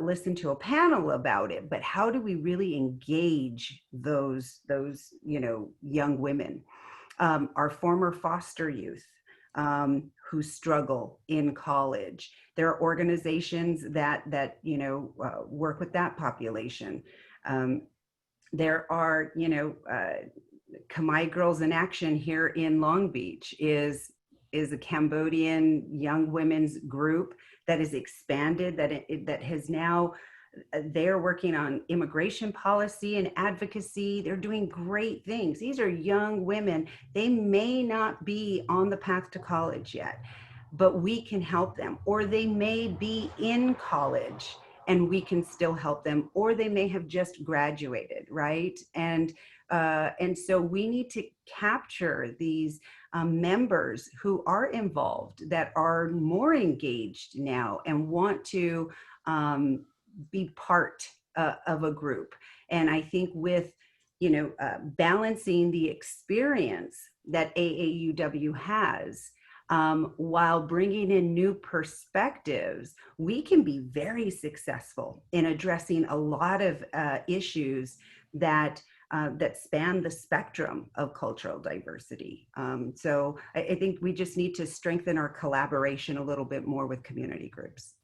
listen to a panel about it, but how do we really engage those young women? Our former foster youth who struggle in college. There are organizations that work with that population. There are Khmer Girls in Action here in Long Beach is a Cambodian young women's group that is expanded, that has now, they're working on immigration policy and advocacy. They're doing great things. These are young women. They may not be on the path to college yet, but we can help them. Or they may be in college and we can still help them, or they may have just graduated, right? And so we need to capture these members who are involved, that are more engaged now and want to be part of a group. And I think with, balancing the experience that AAUW has, while bringing in new perspectives, we can be very successful in addressing a lot of issues that span the spectrum of cultural diversity. So I think we just need to strengthen our collaboration a little bit more with community groups.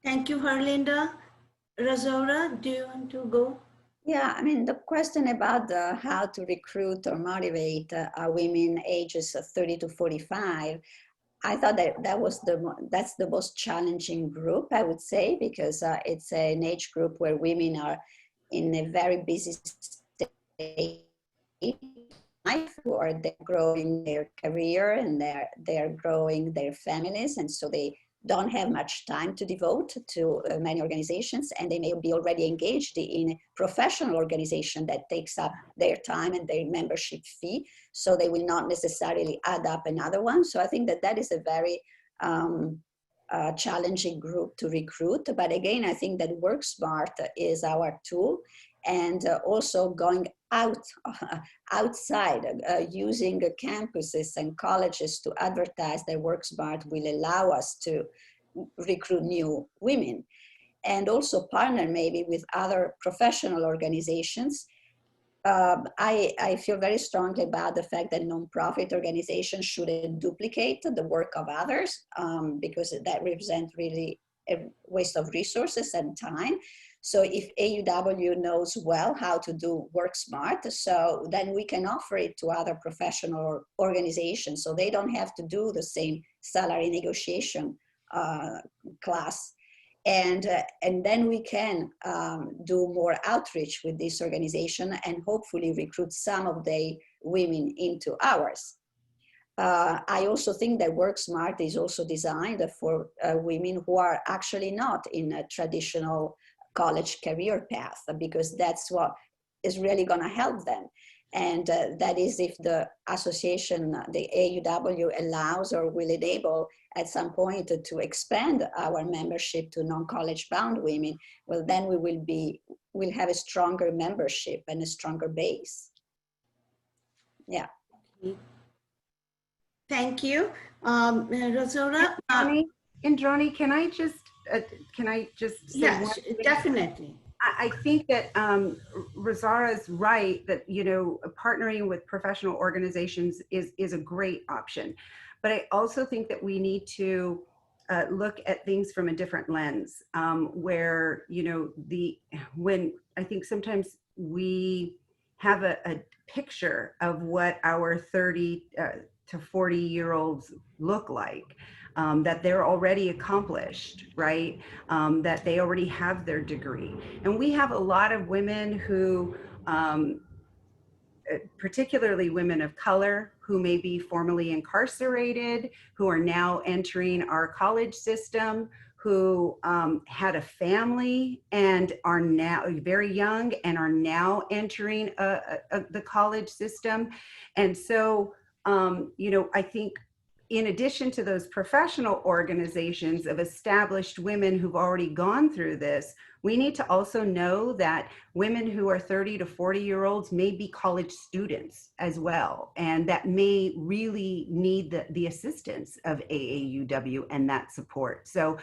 Thank you, Herlinda. Rosaura, do you want to go? Yeah, I mean, the question about how to recruit or motivate women ages 30 to 45, I thought that's the most challenging group, I would say, because it's an age group where women are in a very busy stage life, or they're growing their career and they're growing their families, and so they don't have much time to devote to many organizations, and they may be already engaged in a professional organization that takes up their time and their membership fee, so they will not necessarily add up another one. So I think that is a very challenging group to recruit. But again, I think that Work Smart is our tool, and also going outside, using campuses and colleges to advertise their Work Smart will allow us to recruit new women, and also partner maybe with other professional organizations. I feel very strongly about the fact that nonprofit organizations shouldn't duplicate the work of others, because that represents really a waste of resources and time. So if AUW knows well how to do Work Smart, so then we can offer it to other professional organizations, so they don't have to do the same salary negotiation class. And then we can do more outreach with this organization and hopefully recruit some of the women into ours. I also think that Work Smart is also designed for women who are actually not in a traditional college career path, because that's what is really going to help them. And that is if the association, the AUW, allows or will enable at some point to expand our membership to non-college bound women, well, then we'll have a stronger membership and a stronger base. Yeah. Thank you. Rosaura? Indrani, can I just say yes, definitely. I think that Rosaura's right, that, partnering with professional organizations is a great option. But I also think that we need to look at things from a different lens, where, when I think sometimes we have a picture of what our 30 to 40-year-olds look like. That they're already accomplished, right? That they already have their degree. And we have a lot of women who, particularly women of color, who may be formerly incarcerated, who are now entering our college system, who had a family and are now very young and are now entering the college system. And so, I think, in addition to those professional organizations of established women who've already gone through this, we need to also know that women who are 30 to 40-year-olds may be college students as well, and that may really need the assistance of AAUW and that support. So,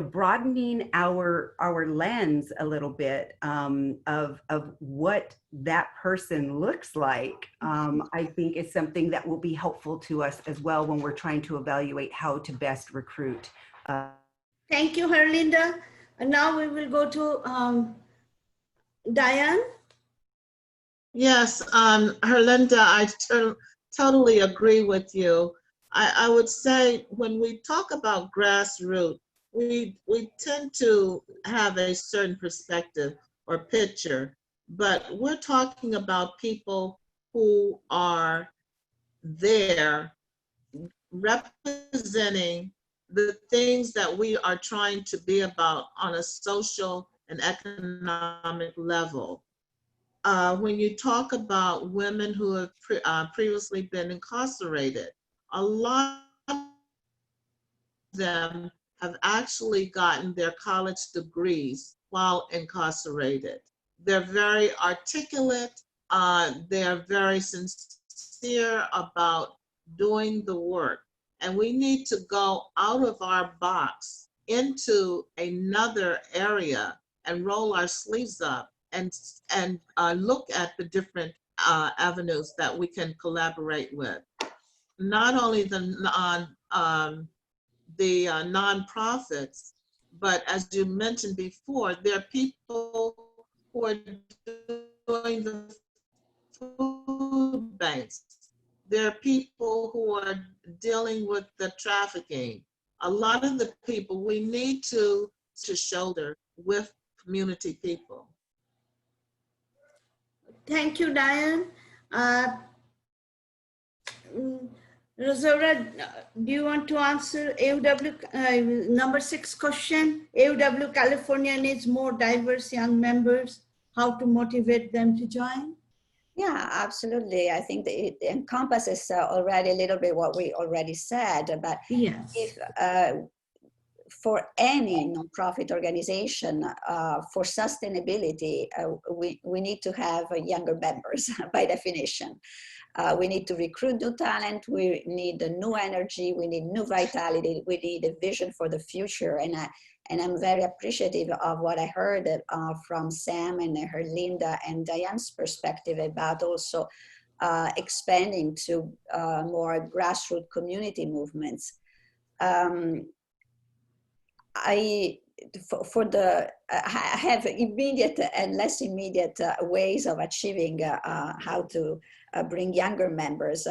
broadening our lens a little bit of what that person looks like, I think is something that will be helpful to us as well when we're trying to evaluate how to best recruit. Thank you, Herlinda. And now we will go to Diane. Yes, Herlinda, I totally agree with you. I would say when we talk about grassroots, we tend to have a certain perspective or picture, but we're talking about people who are there representing the things that we are trying to be about on a social and economic level. When you talk about women who have previously been incarcerated, a lot of them have actually gotten their college degrees while incarcerated. They're very articulate. They're very sincere about doing the work. And we need to go out of our box into another area and roll our sleeves up and look at the different avenues that we can collaborate with. Not only the nonprofits, but as you mentioned before, there are people who are doing the food banks. There are people who are dealing with the trafficking. A lot of the people we need to shoulder with community people. Thank you, Diane. Rosaura, do you want to answer AUW number 6 question? AUW California needs more diverse young members. How to motivate them to join? Yeah, absolutely. I think that it encompasses already a little bit what we already said, but Yes. if for any nonprofit organization, for sustainability, we need to have younger members by definition. We need to recruit new talent. We need a new energy. We need new vitality. We need a vision for the future. And I'm very appreciative of what I heard from Sam and I heard Linda and Diane's perspective about also expanding to more grassroots community movements. I have immediate and less immediate ways of achieving how to bring younger members.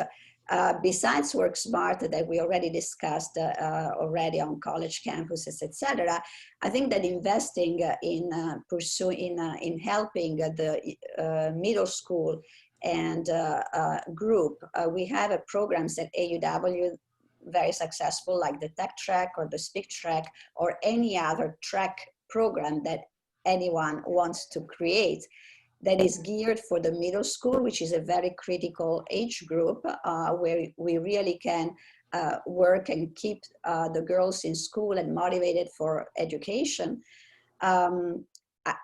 Besides Work Smart that we already discussed already on college campuses, etc., I think that investing in in helping the middle school and group, we have programs at AUW very successful, like the Tech Track or the Speak Track or any other track program that anyone wants to create that is geared for the middle school, which is a very critical age group where we really can work and keep the girls in school and motivated for education.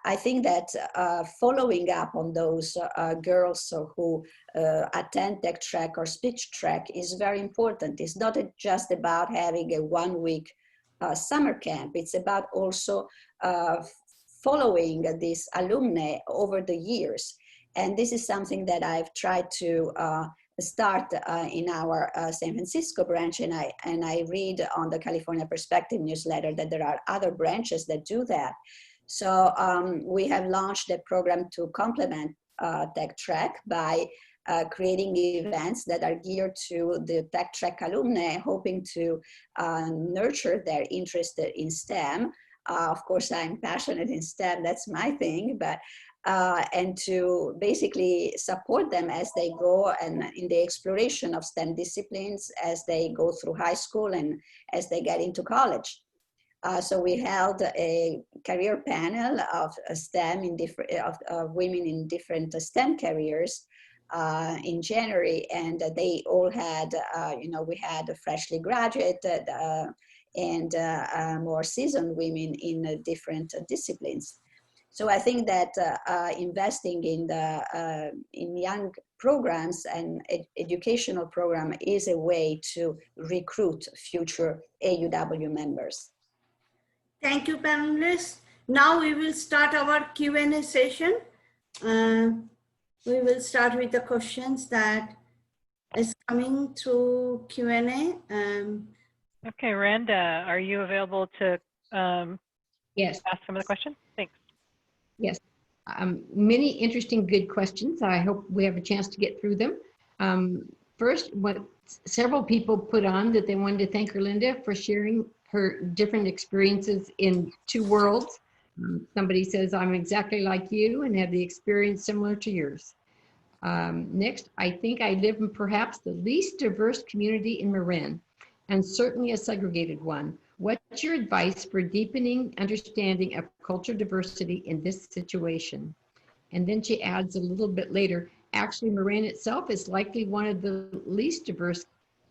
I think that following up on those girls who attend Tech Track or Speech Track is very important. It's not just about having a 1-week summer camp. It's about also following these alumni over the years. And this is something that I've tried to start in our San Francisco branch, and I read on the California Perspective newsletter that there are other branches that do that. So we have launched a program to complement Tech Track by creating events that are geared to the Tech Track alumni, hoping to nurture their interest in STEM. Of course, I'm passionate in STEM, that's my thing, but and to basically support them as they go and in the exploration of STEM disciplines as they go through high school and as they get into college. So we held a career panel of STEM in different of women in different STEM careers in January, and they all had, we had a freshly graduated and more seasoned women in different disciplines. So I think that investing in in young programs and educational program is a way to recruit future AUW members. Thank you, panelists. Now we will start our Q&A session. We will start with the questions that is coming through Q&A. Okay, Randa, are you available to Yes. ask some of the questions? Thanks. Yes. Many interesting, good questions. I hope we have a chance to get through them. First, what several people put on that they wanted to thank Linda for sharing her different experiences in 2 worlds. Somebody says, I'm exactly like you and have the experience similar to yours. Next, I think I live in perhaps the least diverse community in Marin. and certainly a segregated one. What's your advice for deepening understanding of cultural diversity in this situation? And then she adds a little bit later, actually, Marin itself is likely one of the least diverse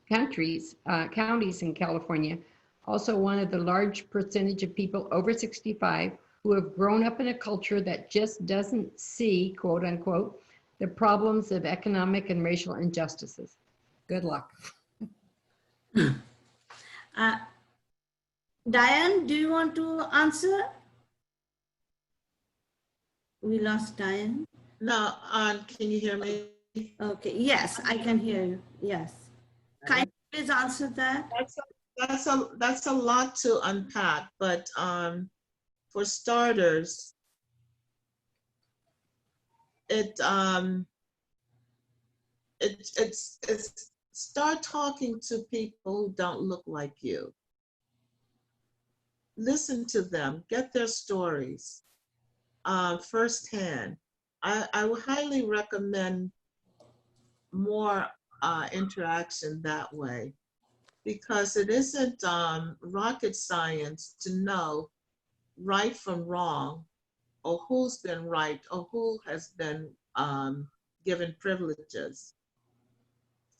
counties in California. Also, one of the large percentage of people over 65 who have grown up in a culture that just doesn't see, quote unquote, the problems of economic and racial injustices. Good luck. Diane, do you want to answer? We lost Diane. No, can you hear me? Okay, yes, I can hear you. Yes. Can you please answer that? That's a lot to unpack, but for starters, it's start talking to people who don't look like you. Listen to them, get their stories firsthand. I would highly recommend more interaction that way, because it isn't rocket science to know right from wrong, or who's been right, or who has been given privileges.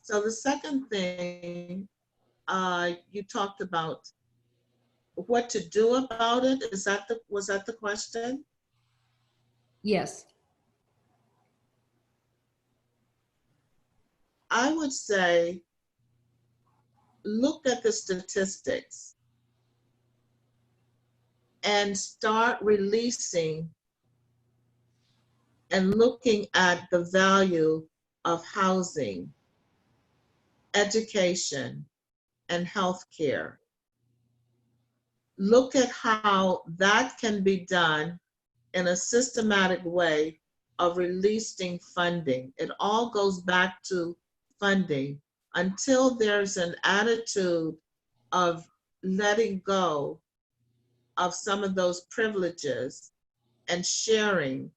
So the second thing, you talked about what to do about it. Was that the question? Yes. I would say, look at the statistics and start releasing and looking at the value of housing, education, and healthcare. Look at how that can be done in a systematic way of releasing funding. It all goes back to funding. Until there's an attitude of letting go of some of those privileges and sharing,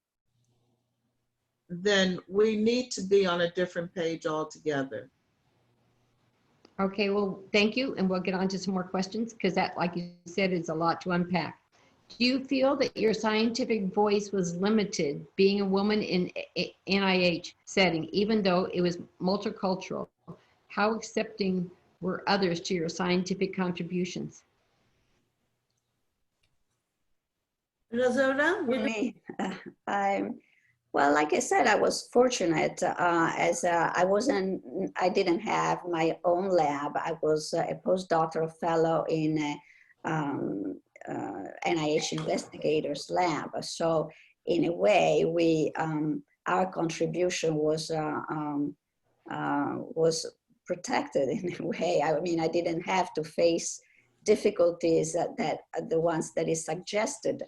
then we need to be on a different page altogether. Okay, well, thank you. And we'll get on to some more questions, because that, like you said, is a lot to unpack. Do you feel that your scientific voice was limited being a woman in NIH setting, even though it was multicultural? How accepting were others to your scientific contributions? Rosaura, For me, well, like I said, I was fortunate as I didn't have my own lab. I was a postdoctoral fellow in a NIH investigators lab. So in a way, our contribution was protected in a way. I mean, I didn't have to face difficulties that the ones that is suggested.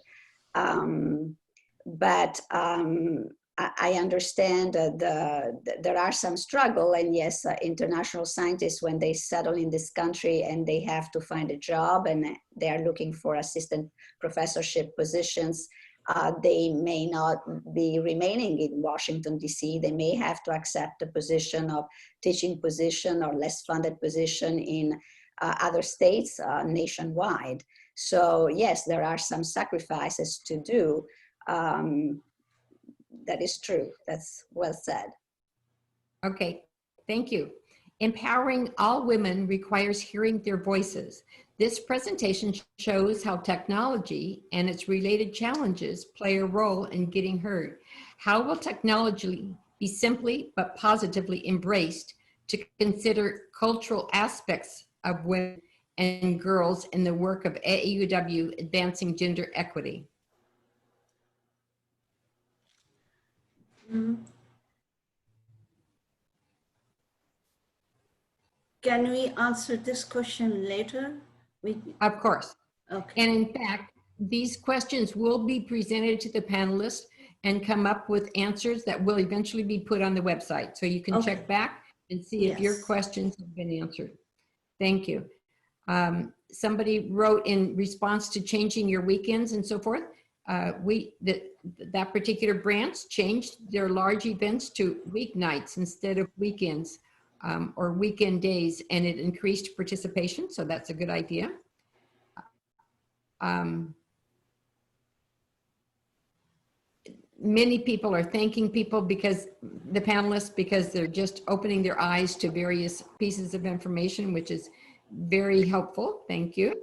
But I understand that there are some struggle, and yes, international scientists, when they settle in this country and they have to find a job and they are looking for assistant professorship positions, they may not be remaining in Washington, D.C. They may have to accept a position of teaching position or less funded position in other states nationwide. So yes, there are some sacrifices to do. That is true. That's well said. Okay, thank you. Empowering all women requires hearing their voices. This presentation shows how technology and its related challenges play a role in getting heard. How will technology be simply but positively embraced to consider cultural aspects of women and girls in the work of AUW advancing gender equity? Can we answer this question later? Of course. Okay. And in fact, these questions will be presented to the panelists and come up with answers that will eventually be put on the website. So you can check back and see if your Yes. questions have been answered. Thank you. Somebody wrote in response to changing your weekends and so forth. That particular branch changed their large events to weeknights instead of weekends. or weekend days, and it increased participation, so that's a good idea. Many people are thanking people because the panelists, because they're just opening their eyes to various pieces of information, which is very helpful. Thank you.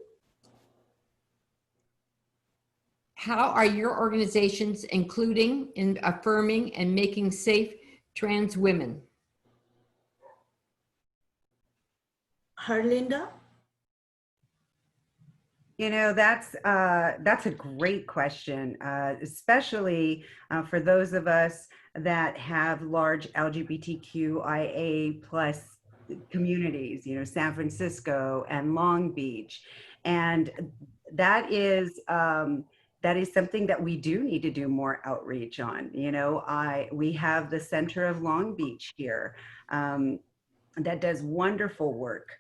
How are your organizations including in affirming and making safe trans women? Herlinda? You know, that's a great question, especially for those of us that have large LGBTQIA plus communities, you know, San Francisco and Long Beach. And that is something that we do need to do more outreach on. You know, we have the Center of Long Beach here that does wonderful work.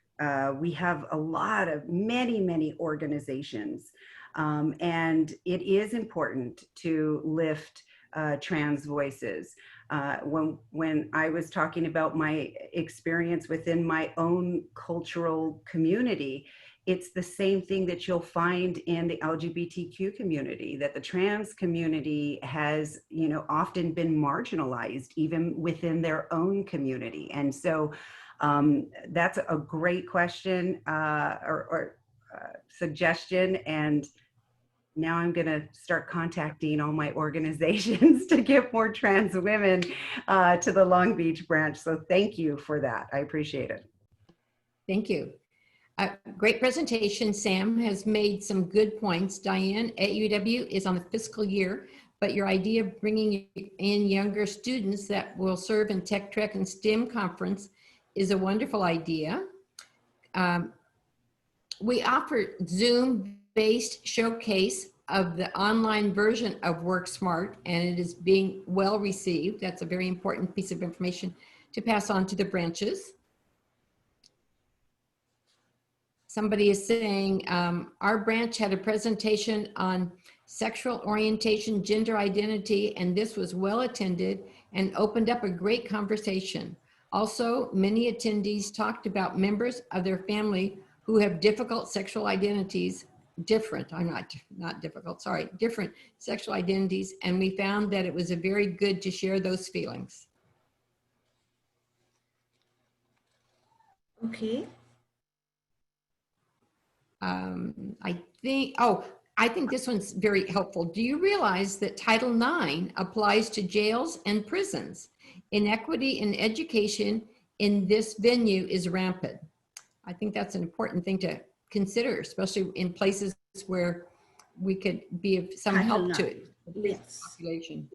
We have a lot of many organizations, and it is important to lift trans voices. When I was talking about my experience within my own cultural community, it's the same thing that you'll find in the LGBTQ community, that the trans community has, you know, often been marginalized even within their own community. And so that's a great question or suggestion. And now I'm going to start contacting all my organizations to get more trans women to the Long Beach branch. So thank you for that. I appreciate it. Thank you. Great presentation. Sam has made some good points. Diane, at UW is on the fiscal year, but your idea of bringing in younger students that will serve in Tech Trek and STEM conference is a wonderful idea. We offer Zoom-based showcase of the online version of Work Smart, and it is being well received. That's a very important piece of information to pass on to the branches. Somebody is saying, our branch had a presentation on sexual orientation, gender identity, and this was well attended and opened up a great conversation. Also, many attendees talked about members of their family who have difficult sexual identities, different sexual identities, and we found that it was a very good to share those feelings. Okay. I think this one's very helpful. Do you realize that Title IX applies to jails and prisons? Inequity in education in this venue is rampant. I think that's an important thing to consider, especially in places where we could be of some help to the population.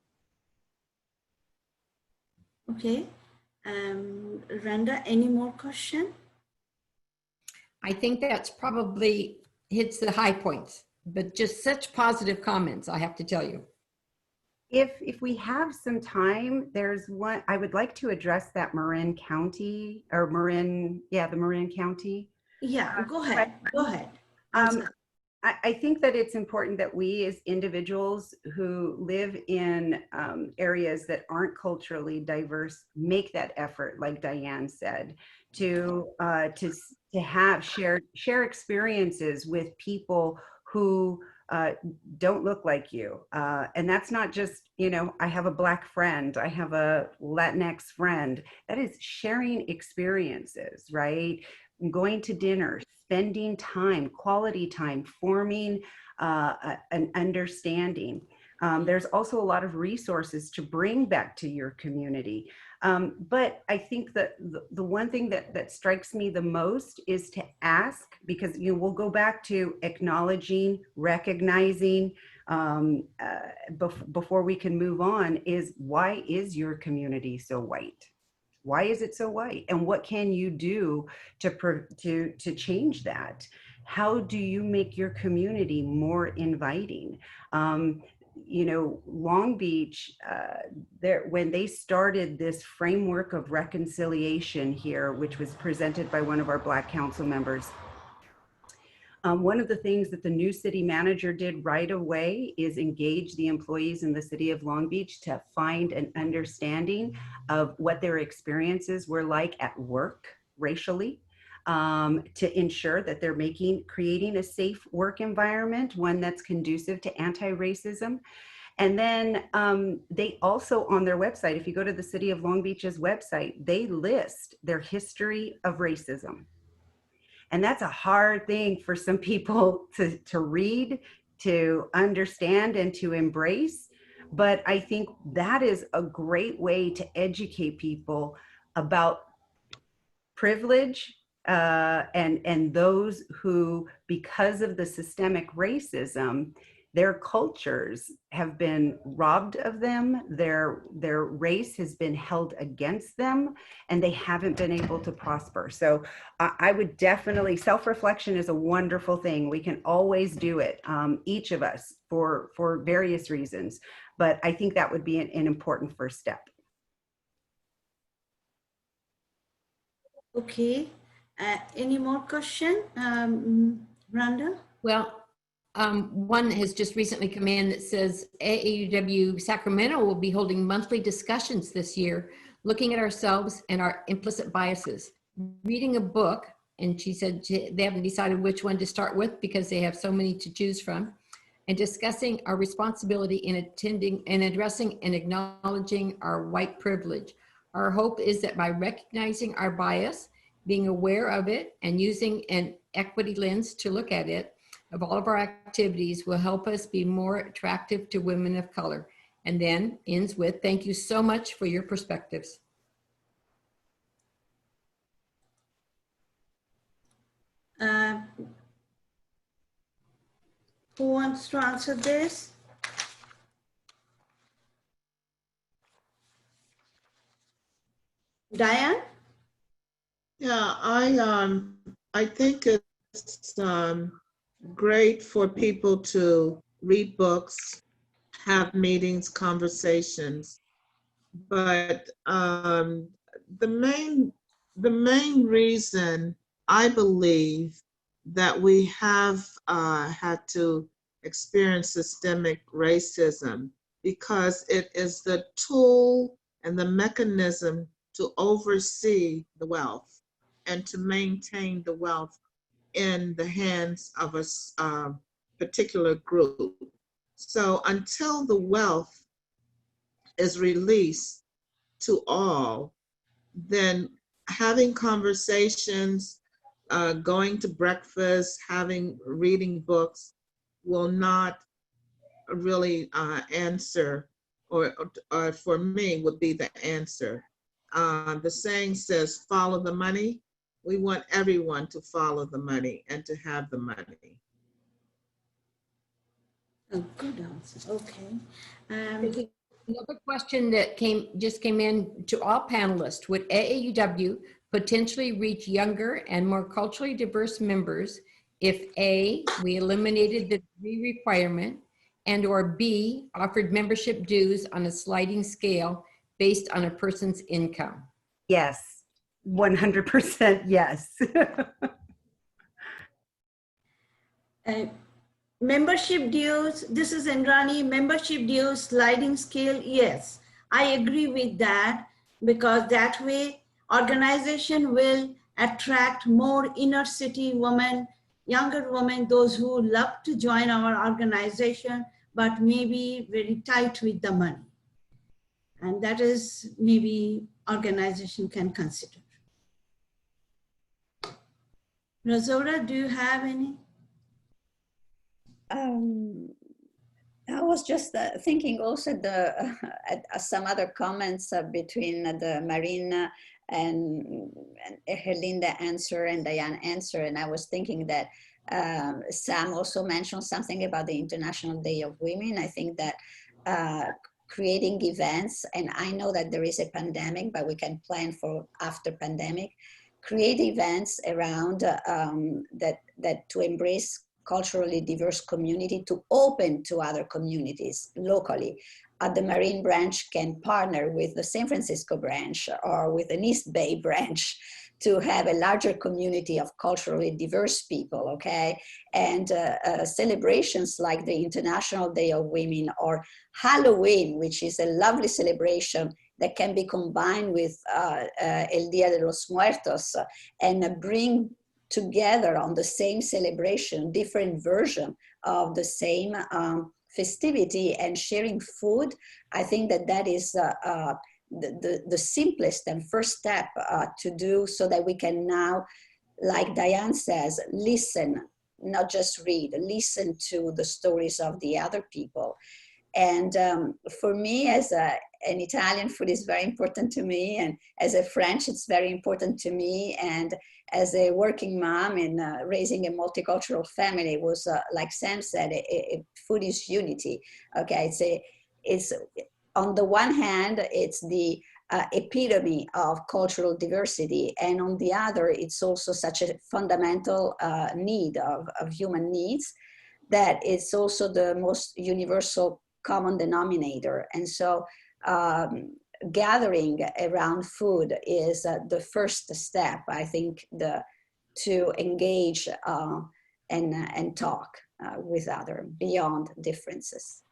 Okay. Randa, any more question? I think that's probably hits the high points, but just such positive comments, I have to tell you. If we have some time, there's one, I would like to address that Marin County, or the Marin County. Yeah, go ahead, go ahead. I think that it's important that we as individuals who live in areas that aren't culturally diverse make that effort, like Diane said, to share experiences with people who don't look like you. And that's not just, you know, I have a Black friend, I have a Latinx friend. That is sharing experiences, right? Going to dinner, spending time, quality time, forming an understanding. There's also a lot of resources to bring back to your community. But I think that the one thing that strikes me the most is to ask, because we'll go back to acknowledging, recognizing, before we can move on, is why is your community so white? Why is it so white? And what can you do to change that? How do you make your community more inviting? You know, Long Beach, when they started this framework of reconciliation here, which was presented by one of our Black council members, One of the things that the new city manager did right away is engage the employees in the city of Long Beach to find an understanding of what their experiences were like at work racially, to ensure that they're creating a safe work environment, one that's conducive to anti-racism. And then they also, on their website, if you go to the City of Long Beach's website, they list their history of racism. And that's a hard thing for some people to read, to understand, and to embrace. But I think that is a great way to educate people about privilege, and those who, because of the systemic racism, their cultures have been robbed of them, their race has been held against them, and they haven't been able to prosper. So I would definitely, self-reflection is a wonderful thing. We can always do it, each of us, for various reasons. But I think that would be an important first step. Okay. Any more question, Rhonda? Well, one has just recently come in that says AAUW Sacramento will be holding monthly discussions this year, looking at ourselves and our implicit biases, reading a book, and she said they haven't decided which one to start with because they have so many to choose from, and discussing our responsibility in attending and addressing and acknowledging our white privilege. Our hope is that by recognizing our bias, being aware of it, and using an equity lens to look at it, of all of our activities will help us be more attractive to women of color. And then ends with, thank you so much for your perspectives. Who wants to answer this? Diane? Yeah, I think it's great for people to read books, have meetings, conversations, but the main reason I believe that we have had to experience systemic racism because it is the tool and the mechanism to oversee the wealth and to maintain the wealth in the hands of a particular group. So until the wealth is released to all, then having conversations, going to breakfast, reading books will not really answer, or for me would be the answer. The saying says, follow the money. We want everyone to follow the money and to have the money. Oh, good answer. Okay. Another question that just came in to all panelists: would AAUW potentially reach younger and more culturally diverse members if A, we eliminated the degree requirement, and or B, offered membership dues on a sliding scale based on a person's income? Yes, 100% yes. Membership dues, this is Indrani, membership dues, sliding scale, yes. I agree with that, because that way organization will attract more inner city women, younger women, those who love to join our organization, but maybe very tight with the money. And that is maybe organization can consider. Rosaura, do you have any? I was just thinking also some other comments between the Marina and Herlinda answer and Diane answer, and I was thinking that Sam also mentioned something about the International Day of Women. I think that creating events, and I know that there is a pandemic, but we can plan for after pandemic, create events around that to embrace culturally diverse community, to open to other communities locally. The Marine branch can partner with the San Francisco branch or with an East Bay branch to have a larger community of culturally diverse people, okay? And celebrations like the International Day of Women or Halloween, which is a lovely celebration that can be combined with El Dia de los Muertos and bring together on the same celebration, different version of the same festivity and sharing food. I think that that is the simplest and first step to do so that we can now, like Diane says, listen, not just read, listen to the stories of the other people. And for me, as an Italian, food is very important to me. And as a French, it's very important to me. And as a working mom and raising a multicultural family, was like Sam said, food is unity. Okay, it's on the one hand, it's the epitome of cultural diversity, and on the other, it's also such a fundamental need of human needs that it's also the most universal common denominator. And so gathering around food is the first step, I think, to engage and talk with other beyond differences.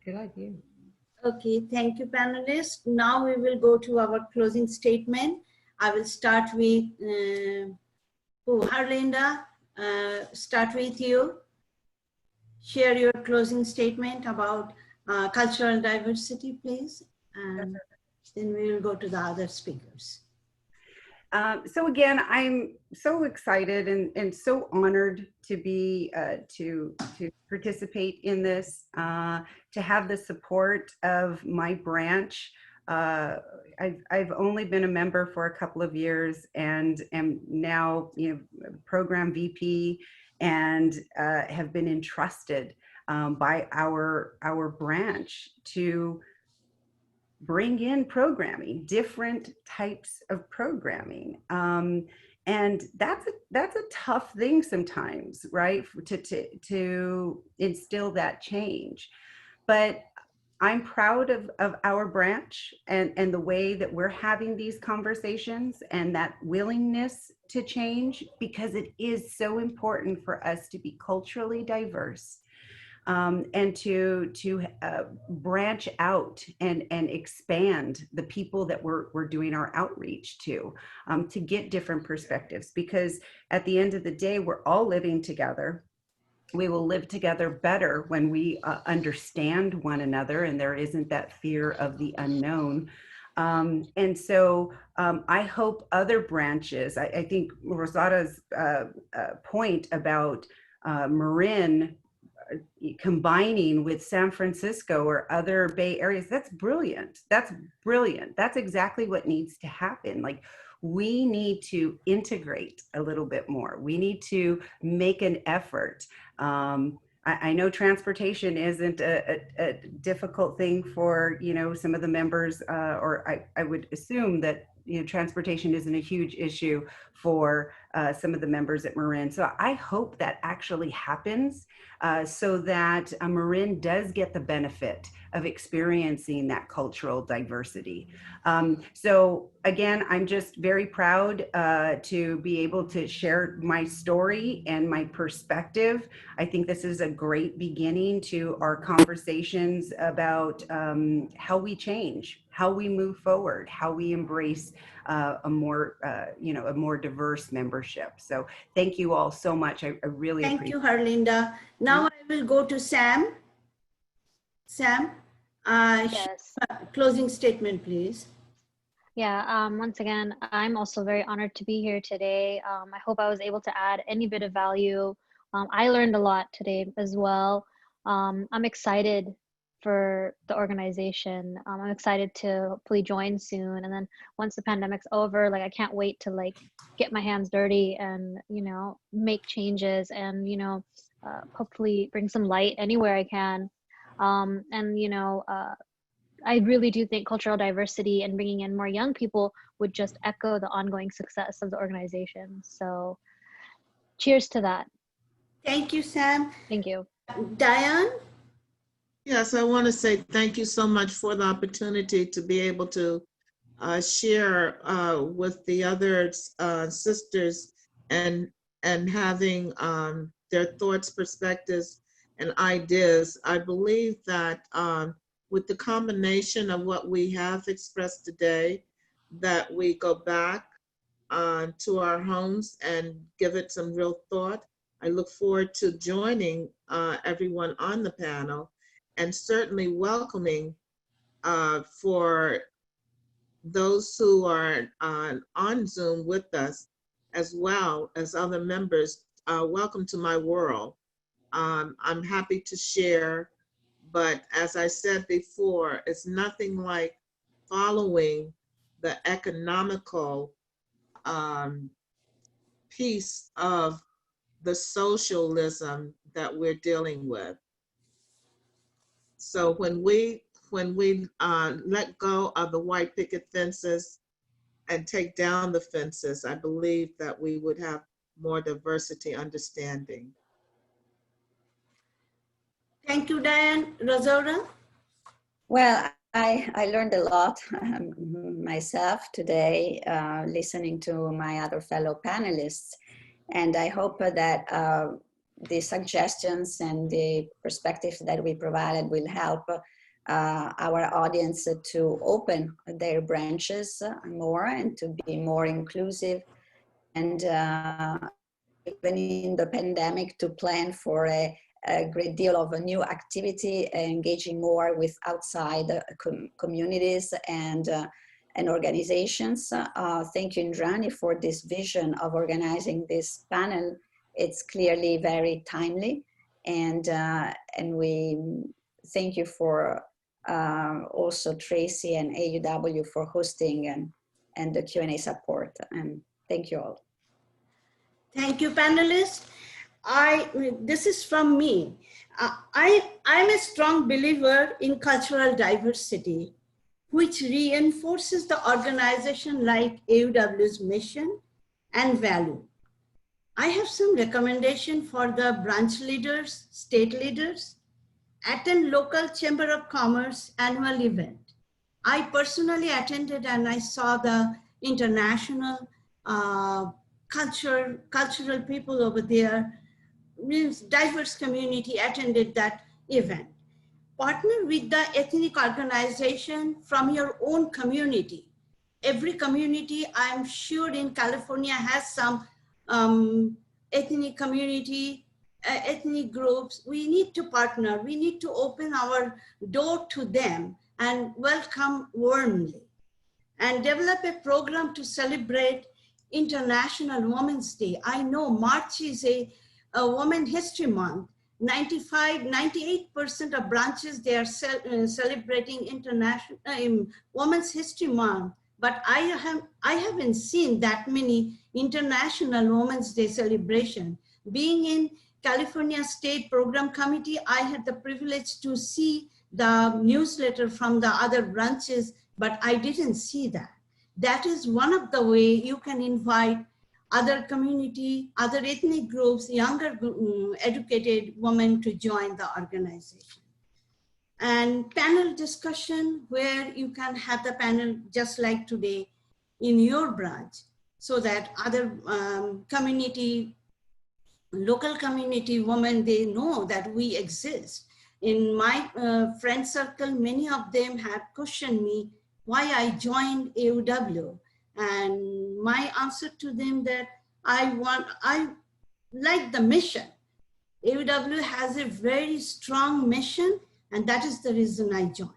Good idea. Okay, thank you, panelists. Now we will go to our closing statement. I will start with Harlinda, start with you. Share your closing statement about cultural diversity, please. And then we will go to the other speakers. So again, I'm so excited and so honored to be to participate in this, to have the support of my branch. I've only been a member for a couple of years and am now, program VP, and have been entrusted by our branch to bring in programming, different types of programming. And that's a tough thing sometimes, right? To instill that change. But I'm proud of our branch and the way that we're having these conversations and that willingness to change, because it is so important for us to be culturally diverse. And to branch out and expand the people that we're doing our outreach to get different perspectives, because at the end of the day, we're all living together. We will live together better when we understand one another and there isn't that fear of the unknown. And so I hope other branches, I think Rosada's point about Marin combining with San Francisco or other Bay Areas, that's brilliant. That's brilliant. That's exactly what needs to happen. Like, we need to integrate a little bit more. We need to make an effort. I know transportation isn't a difficult thing for, some of the members, or I would assume that, transportation isn't a huge issue for some of the members at Marin. So I hope that actually happens so that Marin does get the benefit of experiencing that cultural diversity. So again, I'm just very proud to be able to share my story and my perspective. I think this is a great beginning to our conversations about how we change, how we move forward, how we embrace a more diverse membership. So thank you all so much. I really appreciate it. Thank you, Harlinda. Now I will go to Sam. Sam, Yes. closing statement, please. Yeah, once again, I'm also very honored to be here today. I hope I was able to add any bit of value. I learned a lot today as well. I'm excited for the organization. I'm excited to hopefully join soon. And then once the pandemic's over, I can't wait to get my hands dirty and, make changes and, hopefully bring some light anywhere I can. I really do think cultural diversity and bringing in more young people would just echo the ongoing success of the organization. So cheers to that. Thank you, Sam. Thank you. Diane? Yes, I want to say thank you so much for the opportunity to be able to share with the other sisters and having their thoughts, perspectives, and ideas. I believe that with the combination of what we have expressed today, that we go back to our homes and give it some real thought. I look forward to joining everyone on the panel, and certainly welcoming for those who are on Zoom with us, as well as other members. Welcome to my world. I'm happy to share, but as I said before, it's nothing like following the economical piece of the socialism that we're dealing with. So when we let go of the white picket fences and take down the fences, I believe that we would have more diversity understanding. Thank you, Diane. Rosaura? Well, I learned a lot myself today, listening to my other fellow panelists. And I hope that the suggestions and the perspectives that we provided will help our audience to open their branches more and to be more inclusive, and even in the pandemic, to plan for a great deal of a new activity, engaging more with outside communities and organizations. Thank you, Indrani, for this vision of organizing this panel. It's clearly very timely, and we thank you for also Tracy and AUW for hosting and the Q&A support. And thank you all. Thank you, panelists. This is from me. I'm a strong believer in cultural diversity, which reinforces the organization like AUW's mission and value. I have some recommendation for the branch leaders, state leaders. Attend local Chamber of Commerce annual event. I personally attended and I saw the international cultural people over there. Means diverse community attended that event. Partner with the ethnic organization from your own community. Every community, I'm sure in California, has some ethnic community, ethnic groups. We need to partner. We need to open our door to them and welcome warmly, and develop a program to celebrate International Women's Day. I know March is a Women History Month. 98% of branches, they are celebrating International Women's History Month. But I haven't seen that many International Women's Day celebration. Being in California State Program Committee, I had the privilege to see the newsletter from the other branches, but I didn't see that. That is one of the way you can invite other community, other ethnic groups, younger educated women to join the organization. And panel discussion, where you can have the panel just like today in your branch, so that other community, local community women, they know that we exist. In my friend circle, many of them have questioned me why I joined AUW. And my answer to them that I like the mission. AUW has a very strong mission, and that is the reason I joined.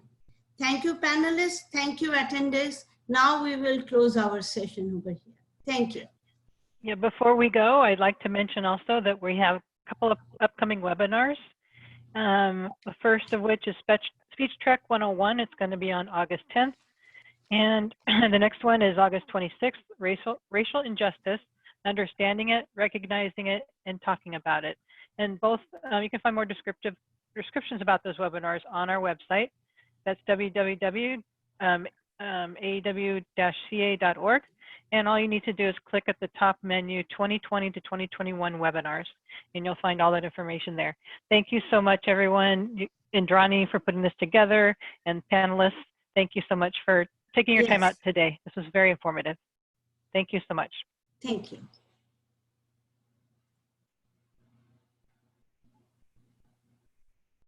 Thank you, panelists. Thank you, attendees. Now we will close our session over here. Thank you. Yeah, before we go, I'd like to mention also that we have a couple of upcoming webinars. The first of which is Speech Trek 101. It's going to be on August 10th. And the next one is August 26th, Racial Injustice, Understanding It, Recognizing It, and Talking About It. And both, you can find more descriptions about those webinars on our website. That's www.aw-ca.org. And all you need to do is click at the top menu, 2020 to 2021 webinars, and you'll find all that information there. Thank you so much, everyone. Indrani, for putting this together, and panelists, thank you so much for taking your time Yes. out today. This was very informative. Thank you so much. Thank you.